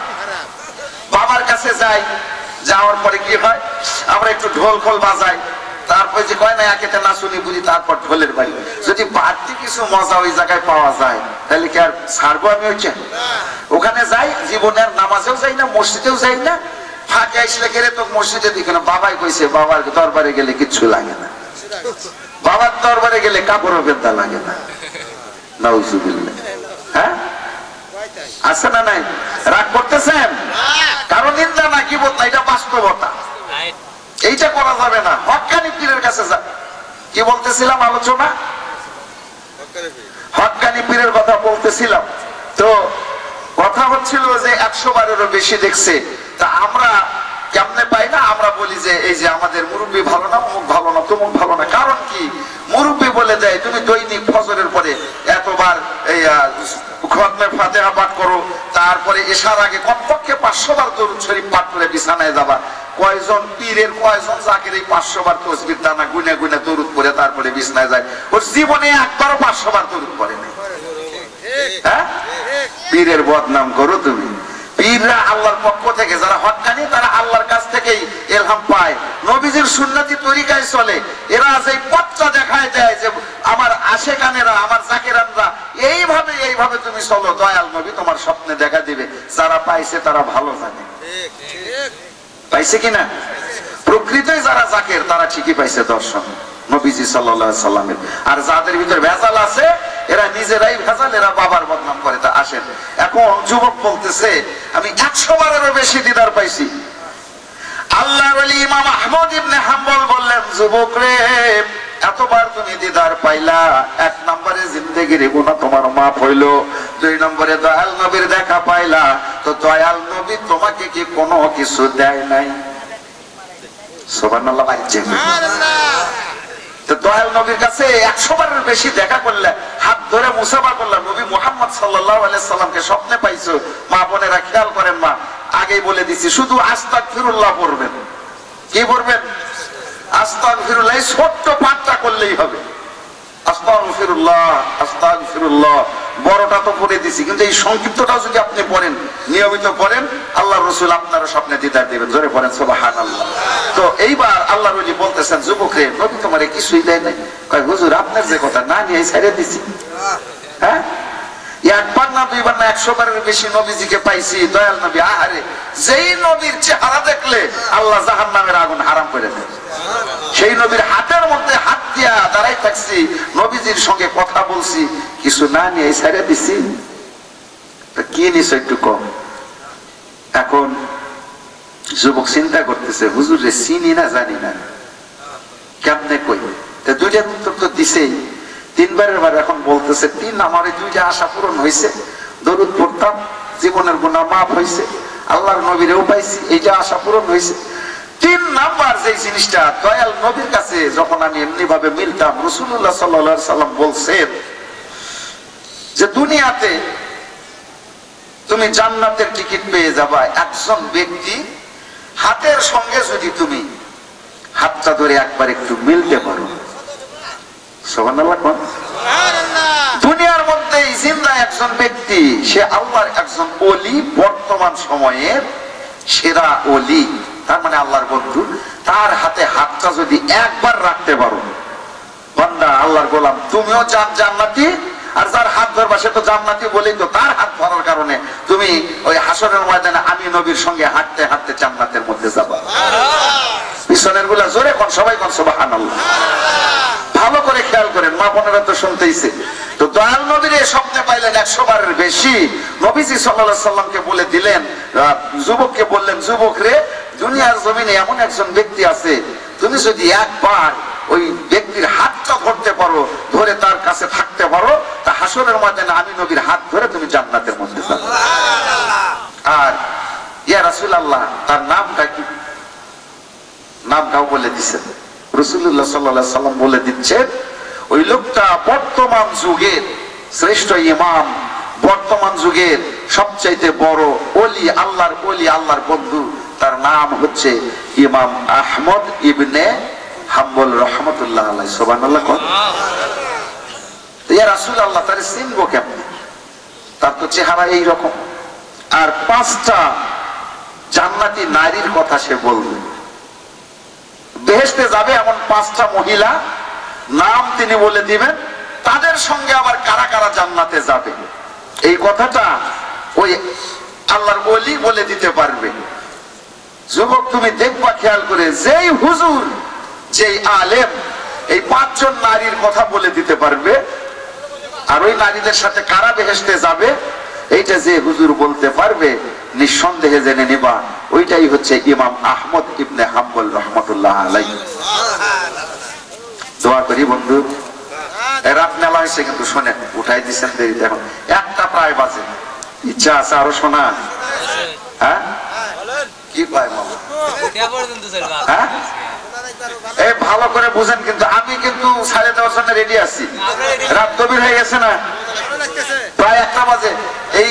বাবার কাছে যাই, যাওয়ার পরে কি হয়, আমরা একটু ঢোল খোল বাজাই, তারপরে যে কয় না একেতে না শুনি বুঝি, তারপর ঢোলের বাড়ি। যদি বাড়তি কিছু মজা ওই জায়গায় পাওয়া যায়, তাহলে কি আর ছাড়বো আমি? হচ্ছে ওখানে যাই, জীবনের নামাজেও যাই না, মসজিদেও যাই না, ফাঁকে আসলে গেলে তো মসজিদে দিকে না। বাবাই কইছে বাবার দরবারে গেলে কিচ্ছু লাগে না, বাবার দরবারে গেলে কাপড়ও বেদা লাগে না। নাউজুবিল্লাহ। হ্যাঁ আছে না নাই? রাগ করতেছেন? কারণ নিন্দা না কি বলতা, এটা বাস্তবতা, এইটা করা যাবে না। হক্কানি পীরের কাছে যা। কি বলতেছিলাম আলোচনা? হক্কানি পীরের কথা বলতেছিলাম। তো কথা হচ্ছিল যে 100 বারেরও বেশি দেখছে। তা আমরা কেমনে পাই না? আমরা বলি যে এই যে আমাদের মুরব্বী ভালো না, অমুক ভালো না, তমুক ভালো না। কারণ কি? মুরব্বী বলে দেয় তুমি দৈনিক ফজরের পরে এতবার এই খতমে ফাতিহা পাঠ করো, তারপরে এশার আগে কমপক্ষে 500 বার দরুদ শরীফ পাঠ করে বিছানায় যাবা। কয়জন পীরের কয়জন জাকির এই 500 বার তাসবিহ দানা গুনে গুনে দরুদ পড়ে তারপরে বিছানায় যায়? ওর জীবনে একবারও 500 বার দরুদ পড়ে নাই। হ্যাঁ, পীরের বদনাম করো তুমি। পীররা আল্লাহর পক্ষ থেকে, যারা হক্কানি তারা আল্লাহর কাছ থেকেই ইলহাম পায়, নবীজির সুন্নতি তরিকায় চলে। এরা যে পথটা দেখায় দেয় যে আমার আশেকানেরা, আমার জাকিরানরা এইভাবে তুমি চলো, দয়াল নবী তোমার স্বপ্নে দেখা দিবে। যারা পাইছে তারা ভালো জানে। পাইছে কিনা? প্রকৃতই যারা জাকির তারা ঠিকই পাইছে দর্শন নবীজি সাল্লাল্লাহু আলাইহি সাল্লামের। আর যাদের ভিতরে ভেজাল আছে এরা নিজেরাই ভেজাল, এরা বাবার বদনাম করে। তা আসেন, এখন যুবক বলতেছে আমি 100 বারেরও বেশি দিদার পাইছি। আল্লাহর ওলি ইমাম আহমদ ইবনে হাম্বল বললেন, যুবক রে এতবার তুমি দিদার পাইলা, 1 নম্বরে জিন্দেগির গুনাহ তোমার মাফ হইল, 2 নম্বরে দয়াল নবীর দেখা পাইলা। তো দয়াল নবী তোমাকে কি কোনো কিছু দেয় নাই? সুবহানাল্লাহ। তো তো দয়াল নবীর কাছে 100 বারের বেশি দেখা করলে, হাত ধরে মুসাফা করলাম, নবী মুহাম্মদ সাল্লাল্লাহু আলাইহি সাল্লামকে স্বপ্নে পাইছো। মা বোনেরা খেয়াল করেন, মা আগেই বলে দিছি, শুধু আস্তাগফিরুল্লাহ পড়বেন। কি পড়বেন? আস্তাগফিরুল্লাহ। এই ছোট্ট পাঠটা করলেই হবে। আস্তাগফিরুল্লাহ, আস্তাগফিরুল্লাহ। বড়টা তো পড়ে দিছি, কিন্তু এই সংক্ষিপ্তটাও যদি আপনি পড়েন, নিয়মিত পড়েন, আল্লাহর রাসূল আপনারও স্বপ্নে দিদার দিবেন। জোরে পড়েন সুবহানাল্লাহ। তো এইবার আল্লাহর ওলি বলতেছেন, যুবকরে, নবী তোমারে কিছুই দেয় নাই। কয় হুজুর, আপনার যে কথা না নিয়ে ছেড়ে দিছি। হ্যাঁ, একবার না দুইবার না 100 বারের বেশি নবীজিকে পাইছি। দয়াল নবী, আহারে, যেই নবীর চেহারা দেখলে আল্লাহ জাহান্নামের আগুন হারাম করে দেয়, সেই নবীর হাতের মধ্যে হাত দিয়া দাঁড়াই থাকছি, নবীজির সঙ্গে কথা বলছি, কিছু না নিয়ে ছেড়ে দিছি। কি নিছো একটু কম। এখন যুবক চিন্তা করতেছে, হুজুর রে চিনি না, জানি না, কেমনে কই। দুইটা উত্তর তো দিছেই, 3 বারের বার এখন বলতেছে, 3 আমার এই 2টা আশা পূরণ হয়েছে। দরুদ পড়তাম, জীবনের গুনাহ মাফ হয়েছে, আল্লাহর নবীরেও পাইছি, এইটা আশা পূরণ হয়েছে। 3 নাম্বার যে জিনিসটা, দয়াল নবীর কাছে যখন আমি এমনি ভাবে মিলতাম, রাসূলুল্লাহ সাল্লাল্লাহু আলাইহি সাল্লাম বলছেন যে দুনিয়াতে তুমি জান্নাতের টিকিট পেয়ে যাবা একজন ব্যক্তি হাতের সঙ্গে যদি তুমি হাতটা ধরে একবার একটু মিলতে পারো। সুবহানাল্লাহ। দুনিয়ার মধ্যে জিন্দা একজন ব্যক্তি, সে আল্লাহর একজন ওলি, বর্তমান সময়ের সেরা ওলি, তার মানে আল্লাহর বন্ধু, তার হাতে হাতটা যদি একবার রাখতে পারো, বান্দা আল্লাহর গোলাম, তুমিও জান্নাতি, আর যার হাত ধরবা সে তো জান্নাতি বলেই তো তার হাত ধরার কারণে তুমি ওই হাসরের ময়দানে আমি নবীর সঙ্গে হাঁটতে হাঁটতে জান্নাতের মধ্যে যাবা। পিছনের গুলা জোরে কোন, সবাই কোন সুবহানাল্লাহ। ভালো করে খেয়াল করেন, মা বোনেরা তো শুনতেইছে। তো দয়াল নবীর স্বপ্নে পাইলেন 100 বারের বেশি। নবীজি সাল্লাল্লাহু আলাইহি সাল্লামকে বলে দিলেন, যুবককে বললেন, যুবক রে, দুনিয়ার জমিনে এমন একজন ব্যক্তি আছে, তুমি যদি একবার ওই ব্যক্তির হাতটা ধরতে পারো, ধরে তার কাছে থাকতে পারো, তা হাসরের ময়দানে আমি নবীর হাত ধরে তুমি জান্নাতের মধ্যে যাবে। আর ইয়া রাসূলুল্লাহ, তার নামটা কি? নামটাও বলে দিচ্ছেন রাসূলুল্লাহ সাল্লাল্লাহু আলাইহি সাল্লাম, বলে দিচ্ছেন ওই লোকটা বর্তমান যুগের শ্রেষ্ঠ ইমাম, বর্তমান যুগের সবচাইতে বড় ওলি, আল্লাহর ওলি, আল্লাহর বন্ধু, তার নাম হচ্ছে ইমাম আহমদ ইবনে হাম্বল রাহমাতুল্লাহ আলাইহি। সুবহানাল্লাহ। ইয়া রাসূলুল্লাহ, তারে চিনবো কেমনে? তার তো চেহারা এই রকম। আর 5টা জান্নাতি নারীর কথা সে বলবে, বেহেশতে যাবে এমন 5টা মহিলা নাম তিনি বলে দিবেন, তাদের সঙ্গে আবার কারা কারা জান্নাতে যাবে, এই কথাটা ওই আল্লাহর ওলি বলে দিতে পারবে। যুবক, তুমি দেখবা খেয়াল করে, যেই হুজুর, যেই আলেম এই 5 জন নারীর কথা বলে দিতে পারবে, আর ওই নারীদের সাথে কারা বেহেশতে যাবে, এইটা যে হুজুর বলতে পারবে, নিঃসন্দেহে জেনে নিবা ওইটাই হচ্ছে ইমাম আহমদ ইবনে হাম্বল রাহমাতুল্লাহ আলাইহি। দোয়া করি বন্ধু, রাত মেলা হয়েছে কিন্তু শোনেন, উঠাই দিচ্ছেন দেরিতে, এখন 1টা প্রায় বাজে। ইচ্ছা আছে আরো শোনা? হ্যাঁ, কি পায় মামা? হ্যাঁ, এই ভালো করে বুঝেন, কিন্তু আমি কিন্তু 10:30 জন্য রেডি আছি। রাত গভীর হয়ে গেছে না, প্রায় 1টা বাজে। এই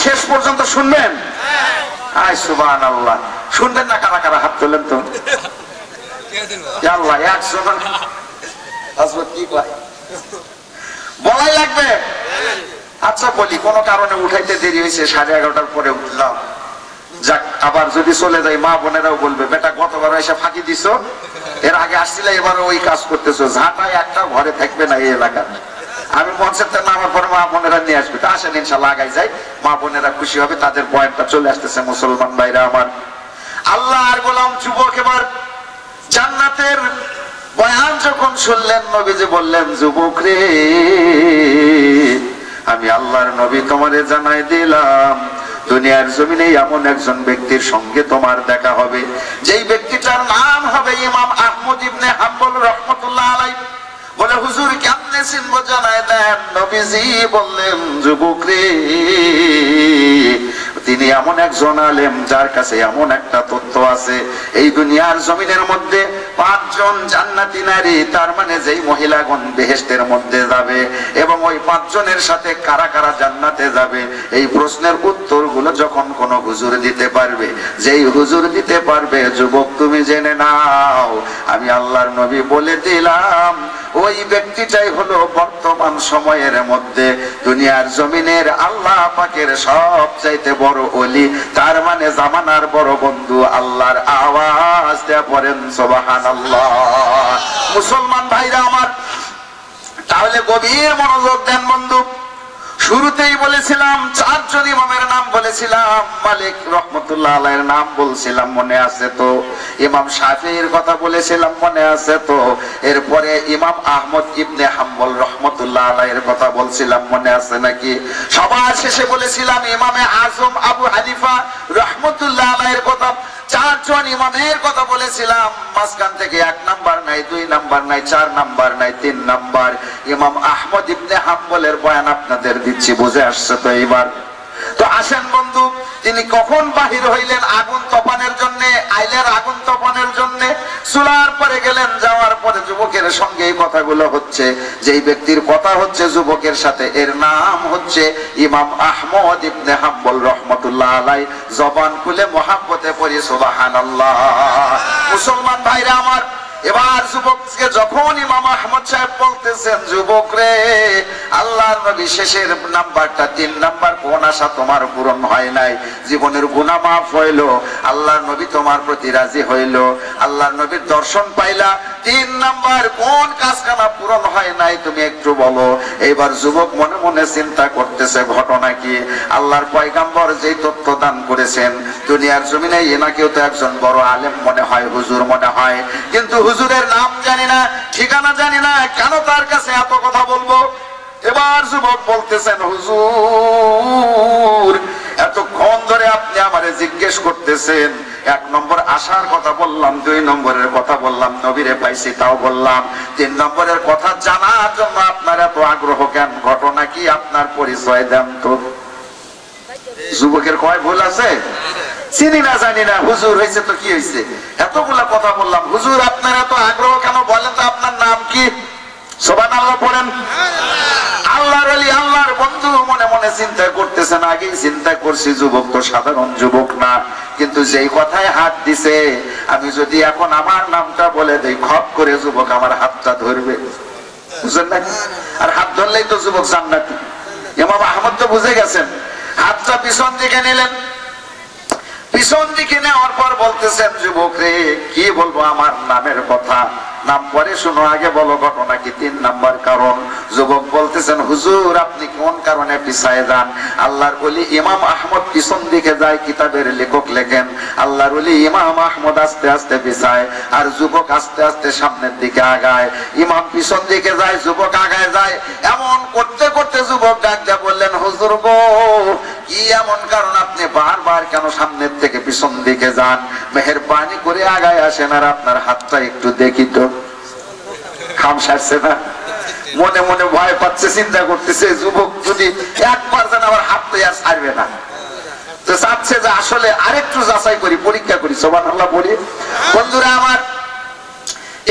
শেষ পর্যন্ত শুনবেন? আয় সুবহানাল্লাহ। শুনবেন না? কারা কারা হাত তোলেন তো? আল্লাহ, 100 কি কয় বলাই লাগবে। আচ্ছা বলি, কোন কারণে উঠাইতে দেরি হয়েছে, 11:30টার পরে উঠলাম, যাক, আবার যদি চলে যাই মা বোনেরাও বলবে, বেটা গতবার এসে ফাঁকি দিছো, এর আগে আসছিলে, এবার ওই কাজ করতেছো, ঝাঁটায় একটা ঘরে থাকবে না এই এলাকার। আমি মঞ্চের নামার পর মা বোনেরা নিয়ে আসবে, তা আসেন ইনশাল্লাহ, আগাই যাই, মা বোনেরা খুশি হবে, তাদের পয়েন্টটা চলে আসতেছে। মুসলমান ভাইরা আমার, আল্লাহ আর গোলাম যুবক এবার জান্নাতের বয়ান যখন শুনলেন, নবীজি বললেন, যুবক রে, আমি আল্লাহর নবী তোমারে জানাই দিলাম, দুনিয়ার জমিনে এমন একজন ব্যক্তির সঙ্গে তোমার দেখা হবে, যেই ব্যক্তিটার নাম হবে ইমাম আহমদ ইবনে হাম্বল রাহমাতুল্লাহ আলাইহি। বলে, হুজুর কেমনে চিনবো জানাই দেন। নবীজি বললেন, যুবক রে, তিনি এমন একজন আলেম যার কাছে এমন একটা তথ্য আছে, এই দুনিয়ার জমিনের মধ্যে 5 জন জান্নাতি নারী, তার মানে যেই মহিলাগণ বেহেশতের মধ্যে যাবে এবং ওই 5 জনের সাথে কারা কারা জান্নাতে যাবে, এই প্রশ্নের উত্তরগুলো যখন কোন হুজুর দিতে পারবে, যেই হুজুর দিতে পারবে, যুবক তুমি জেনে নাও আমি আল্লাহর নবী বলে দিলাম ওই ব্যক্তিটাই হলো বর্তমান সময়ের মধ্যে দুনিয়ার জমিনের আল্লাহ পাকের সবচাইতে বড় ওলি, তার মানে জামানার বড় বন্ধু। আল্লাহর আওয়াজ দেয়া পড়েন সুবহানাল্লাহ। মুসলমান ভাইরা আমার, তাহলে গভীর মনোযোগ দেন বন্ধু। শুরুতেই বলেছিলাম 4 জন ইমামের নাম বলেছিলাম, মালিক রহমতুল্লাহ আলাইহির নাম বলছিলাম, মনে আছে তো? ইমাম শাফিঈর কথা বলেছিলাম, মনে আছে তো? এরপরে ইমাম আহমদ ইবনে হাম্বল রহমতুল্লাহ আলাইহির কথা বলছিলাম, মনে আছে নাকি? সবার শেষে বলেছিলাম ইমামে আজম আবু হানিফা রহমতুল্লাহ আলাইহির কথা। 4 জন ইমামের কথা বলেছিলাম, মাঝখান থেকে 1 নাম্বার নাই, 2 নাম্বার নাই, 4 নাম্বার নাই, 3 নাম্বার ইমাম আহমদ ইবনে হাম্বলের বয়ান আপনাদের দিচ্ছি, বুঝে আসছে তো এইবার? তো আসেন বন্ধু, তিনি কখন বাহির হইলেন আগুন তপানের জন্য, আইলের আগুন তপানের জন্য, চুলার পরে গেলেন, যাওয়ার পরে যুবকের সঙ্গে এই কথাগুলো হচ্ছে, যেই ব্যক্তির কথা হচ্ছে যুবকের সাথে, এর নাম হচ্ছে ইমাম আহমদ ইবনে হাম্বল রহমতুল্লাহ আলাইহি। জবান খুলে মহাব্বতে পড়ি সুবহানাল্লাহ। মুসলমান ভাইরা আমার, এবার যুবককে যখন ইমাম আহমদ সাহেব বলতেছেন, যুবক রে, আল্লাহর নবী শেষের নাম্বারটা 3 নাম্বার কোন আশা তোমার পূরণ হয় নাই, জীবনের গুনাহ মাফ হইলো, আল্লাহর নবী তোমার প্রতি রাজি হইলো, আল্লাহর নবীর দর্শন পাইলা, 3 নাম্বার কোন কাজখানা পূরণ হয় নাই তুমি একটু বলো। এইবার যুবক মনে মনে চিন্তা করতেছে ঘটনা কি। আল্লাহর পয়গাম্বর যেই তথ্য দান করেছেন, দুনিয়ার জমিনে এনাকেও তো একজন বড় আলেম মনে হয়, হুজুর মনে হয়, কিন্তু হুজুরের নাম জানি না, ঠিকানা জানি না, কেন তার কাছে এত কথা বলবো? এবার যুবক বলতেছেন, হুজুর এতক্ষণ ধরে আপনি আমারে জিজ্ঞেস করতেছেন, 1 নম্বর আশার কথা বললাম, 2 নম্বরের কথা বললাম, নবীরে পাইছি তাও বললাম, 3 নম্বরের কথা জানার জন্য আপনার এত আগ্রহ কেন? ঘটনা কি? আপনার পরিচয় দেন তো। যুবকের কয় ভুল আছে? চিনি না, জানি না, হুজুর হয়েছে তো কি হয়েছে, এতগুলা কথা বললাম, হুজুর আপনার এত আগ্রহ কেন বলেন তো, আপনার নাম কি? সুবহানাল্লাহ পড়েন। আল্লাহর ওলি, আল্লাহর বন্ধু মনে মনে চিন্তা করতেছেন, আগেই চিন্তা করছি যুবক তো সাধারণ যুবক না, কিন্তু যেই কথায় হাত দিছে, আমি যদি এখন আমার নামটা বলে দেই, খপ করে যুবক আমার হাতটা ধরবে, বুঝলেন না? আর হাত ধরলেই তো যুবক জান্নাতি। ইমাম আহমদ তো বুঝে গেছেন, হাতটা পিছন দিকে নিলেন, পিছন দিকে নেওয়ার পর বলতেছেন, যুবক রে, কি বলবো আমার নামের কথা, নাম পরে শুনো, আগে বলো ঘটনা কি? 3 নাম্বার কারণ। যুবক বলতেছেন, হুজুর আপনি কোন কারণে পিছায় যান? আল্লাহর ওলি ইমাম আহমদ পিছন দিকে যায়, কিতাবের লেখক লেখেন, আল্লাহর ওলি ইমাম আহমদ আস্তে আস্তে পিছায়, আর যুবক আস্তে আস্তে সামনের দিকে আগায়। ইমাম পিছন দিকে যায়, যুবক আগায় যায়। এমন করতে করতে যুবক ডাক দিয়ে বললেন, হুজুর গো, কি এমন কারণ আপনি বারবার কেন সামনের থেকে পিছন দিকে যান? মেহেরবানি করে আগায় আসেন, আর আপনার হাতটা একটু দেখি তো। খাম সারছে না, মনে মনে ভয় পাচ্ছে, চিন্তা করতেছে, যুবক যদি একবার যেন আমার হাত তো আর ছাড়বে না, তো চাচ্ছে যে আসলে আরেকটু যাচাই করি, পরীক্ষা করি। সুবহানাল্লাহ বলি। বন্ধুরা আমার,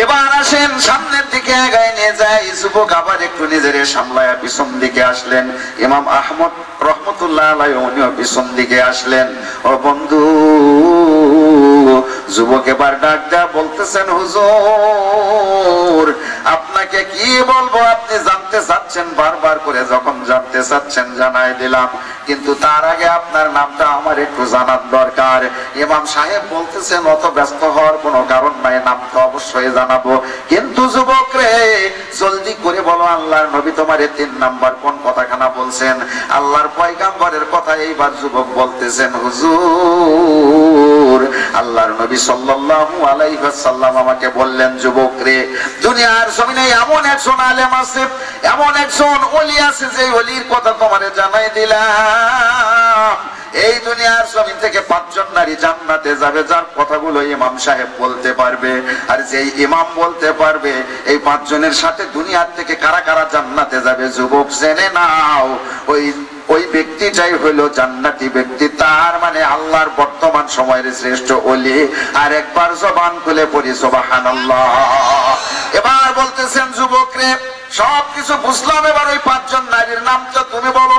এবার আসেন সামনের দিকে আগায় নিয়ে যায়, যুবক আবার একটু নিজের সামলায়া পিছন দিকে আসলেন। ইমাম আহমদ রহমতুল্লাহ আলাইহি উনিও পিছন দিকে আসলেন। ও বন্ধু, যুবক এবার ডাক দেয়া বলতেছেন, হুজুর আপনাকে কি বলবো, আপনি জানতে চাচ্ছেন, বারবার করে যখন জানতে চাচ্ছেন জানাই দিলাম, কিন্তু তার আগে আপনার নামটা আমার একটু জানার দরকার। ইমাম সাহেব বলতেছেন, অত ব্যস্ত হওয়ার কোনো কারণ নাই, নামটা অবশ্যই জানাবো, কিন্তু যুবক রে জলদি করে বলো, আল্লাহর নবী তোমারে 3 নাম্বার কোন কথাখানা বলছেন? আল্লাহর পয়গাম্বরের কথা। এইবার যুবক বলতেছেন, হুজুর আল্লাহর নবী সাল্লাল্লাহু আলাইহি ওয়াসাল্লাম আমাকে বললেন, যুবক রে, দুনিয়ার জমিনে এমন একজন আলেম আছে, এমন একজন ওলি আছে, যে ওলির কথা তোমারে জানাই দিলাম। এই দুনিয়ার জমিন থেকে 5 জন নারী জান্নাতে যাবে, যার কথাগুলো ইমাম সাহেব বলতে পারবে। আর যেই ইমাম বলতে পারবে, এই 5 জনের সাথে দুনিয়ার থেকে কারা কারা জান্নাতে যাবে, যুবক জেনে নাও, ওই ওই ব্যক্তিটাই হইলো জান্নাতি ব্যক্তি। তার মানে আল্লাহর বর্তমান সময়ের শ্রেষ্ঠ ওলি। আর একবার জবান খুলে পড়ি সুবহানাল্লাহ। এবার বলতেছেন যুবক রে, সবকিছু বুঝলাম, এবার ওই 5 জন নারীর নামটা তুমি বলো।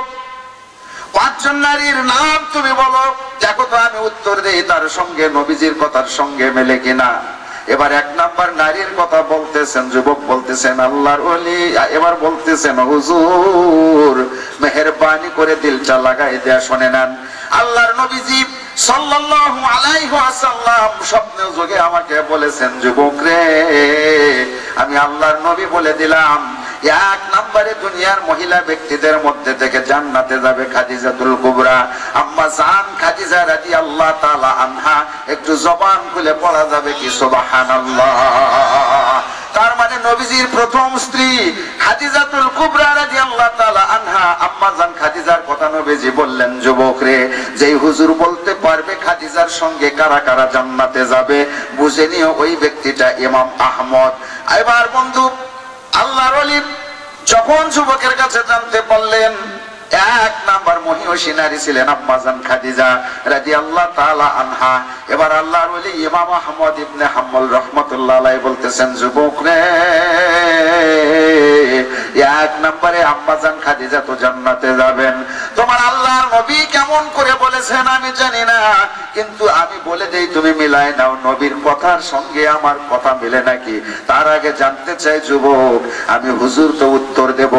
5 জন নারীর নাম তুমি বলো, দেখো তো আমি উত্তর দেই তার সঙ্গে নবীজির কথার সঙ্গে মেলে কিনা। এবার 1 নাম্বার নারীর কথা বলতেছেন যুবক, বলতেছেন আল্লাহর ওলি। এবার বলতেছেন হুজুর মেহেরবানি করে দিলটা লাগাই দেয়া শুনে নেন। আল্লাহর নবীজি সাল্লাল্লাহু আলাইহি ওয়াসাল্লাম স্বপ্নে যোগে আমাকে বলেছেন, যুবক রে আমি আল্লাহর নবী বলে দিলাম 1 নম্বরে দুনিয়ার মহিলা ব্যক্তিদের মধ্যে থেকে জান্নাতে যাবে খাদিজাতুল কুবরা, আম্মা জান খাদিজা রাদিয়াল্লাহু তাআলা আনহা। একটু জবান খুলে পড়া যাবে কি সুবহানাল্লাহ। তার মানে নবীজির প্রথম স্ত্রী খাদিজাতুল কুবরা রাদিয়াল্লাহু তাআলা আনহা, আম্মা জান খাদিজার কথা নবীজি বললেন, যুবক রে যেই হুজুর বলতে পারবে খাদিজার সঙ্গে কারা কারা জান্নাতে যাবে, বুঝে নিও ওই ব্যক্তিটা ইমাম আহমদ। এবার বন্ধু আল্লাহর ওলি যখন যুবকের কাছে জানতে পারলেন 1 নাম্বার মহিষী নারী ছিলেন আম্মা জান খাদিজা রাদিয়াল্লাহু তাআলা আনহা। এবার আল্লাহর ওলি ইমাম আহমদ ইবনে হাম্বল রাহমাতুল্লাহ আলাইহি বলতেছেন, যুবক রে 1 নম্বরে আম্মা জান খাদিজা তো জান্নাতে যাবেন। তোমার আল্লাহর নবী কেমন করে বলেছেন আমি জানি না, কিন্তু আমি বলে দেই তুমি মিলাই নাও নবীর কথার সঙ্গে আমার কথা মিলে নাকি। তার আগে জানতে চাই যুবক, আমি হুজুর তো উত্তর দেব,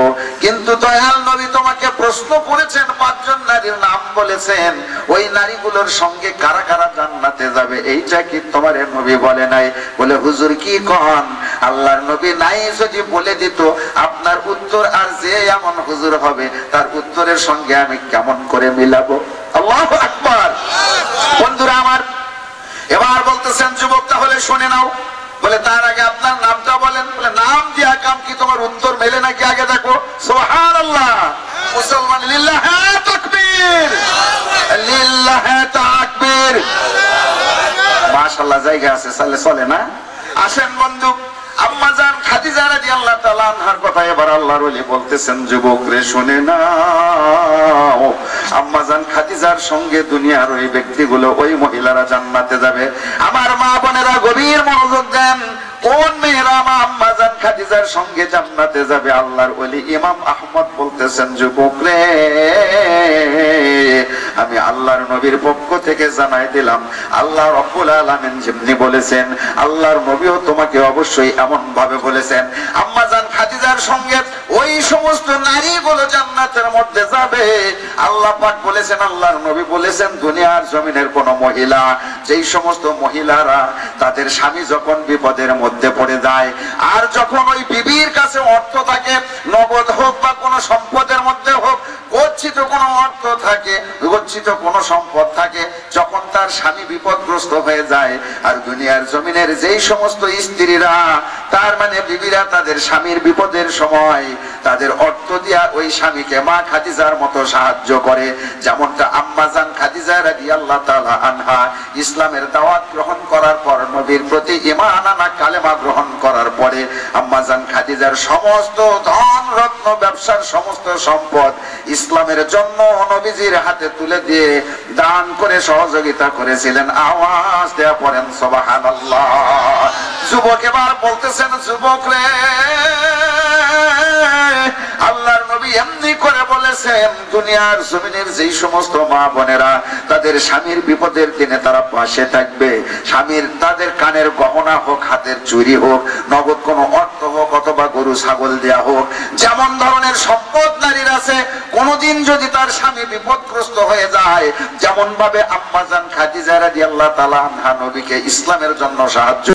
কিন্তু দয়াল নবী তোমাকে প্রশ্ন করেছেন, 5 জন নারীর নাম বলেছেন, ওই নারীগুলোর সঙ্গে কারা কারা জান্নাতে যাবে এইটা কি তোমার নবী বলে নাই? বলে হুজুর কি কন, আল্লাহর নবী নাই যদি বলে দিত আপনার উত্তর আর যে এমন হুজুর হবে তার উত্তরের সঙ্গে আমি কেমন করে মিলাবো। আল্লাহু আকবার। বন্ধুরা আমার, এবার বলতেছেন যুবক তাহলে শুনে নাও। বলে তার আগে আপনার নামটা বলেন। বলে নাম দিয়া কাম কি, তোমার উত্তর মেলে নাকি আগে দেখো। সুবহানাল্লাহ। মুসলমান লিল্লাহি তাকবীর, লিল্লাহি তাকবীর। মাশাআল্লাহ, জায়গা আছে, চলে না? আসেন বন্ধু, আম্মা জান খাদিজা রাদিয়াল্লাহু তাআলা আনহার কথা এবার আল্লাহর ওলি বলতেছেন, যুবক রে শুনে নাও, আম্মা জান খাদিজার সঙ্গে দুনিয়ার ওই ব্যক্তিগুলো, ওই মহিলারা জান্নাতে যাবে। আমার মা বোনেরা গভীর মনোযোগ দেন, কোন মেয়েরা আম্মা জান খাদিজার সঙ্গে জান্নাতে যাবে? আল্লাহর ওলি ইমাম আহমদ বলতেছেন, যুবক রে আমি আল্লাহর নবীর পক্ষ থেকে জানাই দিলাম, আল্লাহ রাব্বুল আলামিন যেমনি বলেছেন আল্লাহর নবীও তোমাকে অবশ্যই এমন ভাবে বলেছেন। আম্মা জান খাদিজার সঙ্গে ওই সমস্ত নারীগুলো জান্নাতের মধ্যে যাবে। আল্লাহ পাক বলেছেন, আল্লাহর নবী বলেছেন, দুনিয়ার জমিনের কোন মহিলা, যেই সমস্ত মহিলারা তাদের স্বামী যখন বিপদের মধ্যে পড়ে যায়, আর যখন ওই বিবির কাছে অর্থ থাকে, নগদ হোক বা কোনো সম্পদের মধ্যে হোক, গচ্ছিত কোনো অর্থ থাকে, গচ্ছিত কোনো সম্পদ থাকে, যখন তার স্বামী বিপদগ্রস্ত হয়ে যায়, আর দুনিয়ার জমিনের যেই সমস্ত স্ত্রীরা, তার মানে বিবিরা তাদের স্বামীর বিপদের সময় তাদের অর্থ দিয়া ওই স্বামীকে মা খাদিজার মতো সাহায্য করে, যেমনটা আম্মা জান খাদিজা রাদিয়াল্লাহু তাআলা আনহা ইসলামের দাওয়াত গ্রহণ করার পর, নবীর প্রতি ঈমান আনা কালেমা গ্রহণ করার পরে আম্মা জান খাদিজার সমস্ত ধন রত্ন, ব্যবসার সমস্ত সম্পদ ইসলামের জন্য নবীজির হাতে তুলে দিয়ে দান করে সহযোগিতা করেছিলেন। আওয়াজ দেয়া পড়েন সুবহানাল্লাহ। যুবক এবার বলতেছেন, যুবক রে আল্লাহর নবী এমনি করে বলেছেন, দুনিয়ার জমিনের যেই সমস্ত মা বোনেরা তাদের স্বামীর বিপদের দিনে তারা পাশে থাকবে, স্বামীর তাদের কানের গহনা হোক, হাতের চুরি হোক, নগদ কোনো অর্থ হোক, অথবা গরু ছাগল দেয়া হোক, যেমন ধরনের সম্পদ নারীর আছে, কোনদিন যদি তার স্বামী বিপদগ্রস্ত হয়ে যায়, যেমন ভাবে আম্মা জান খাদিজা রাদিয়াল্লাহু তাআলা আনহা নবীকে ইসলামের জন্য সাহায্য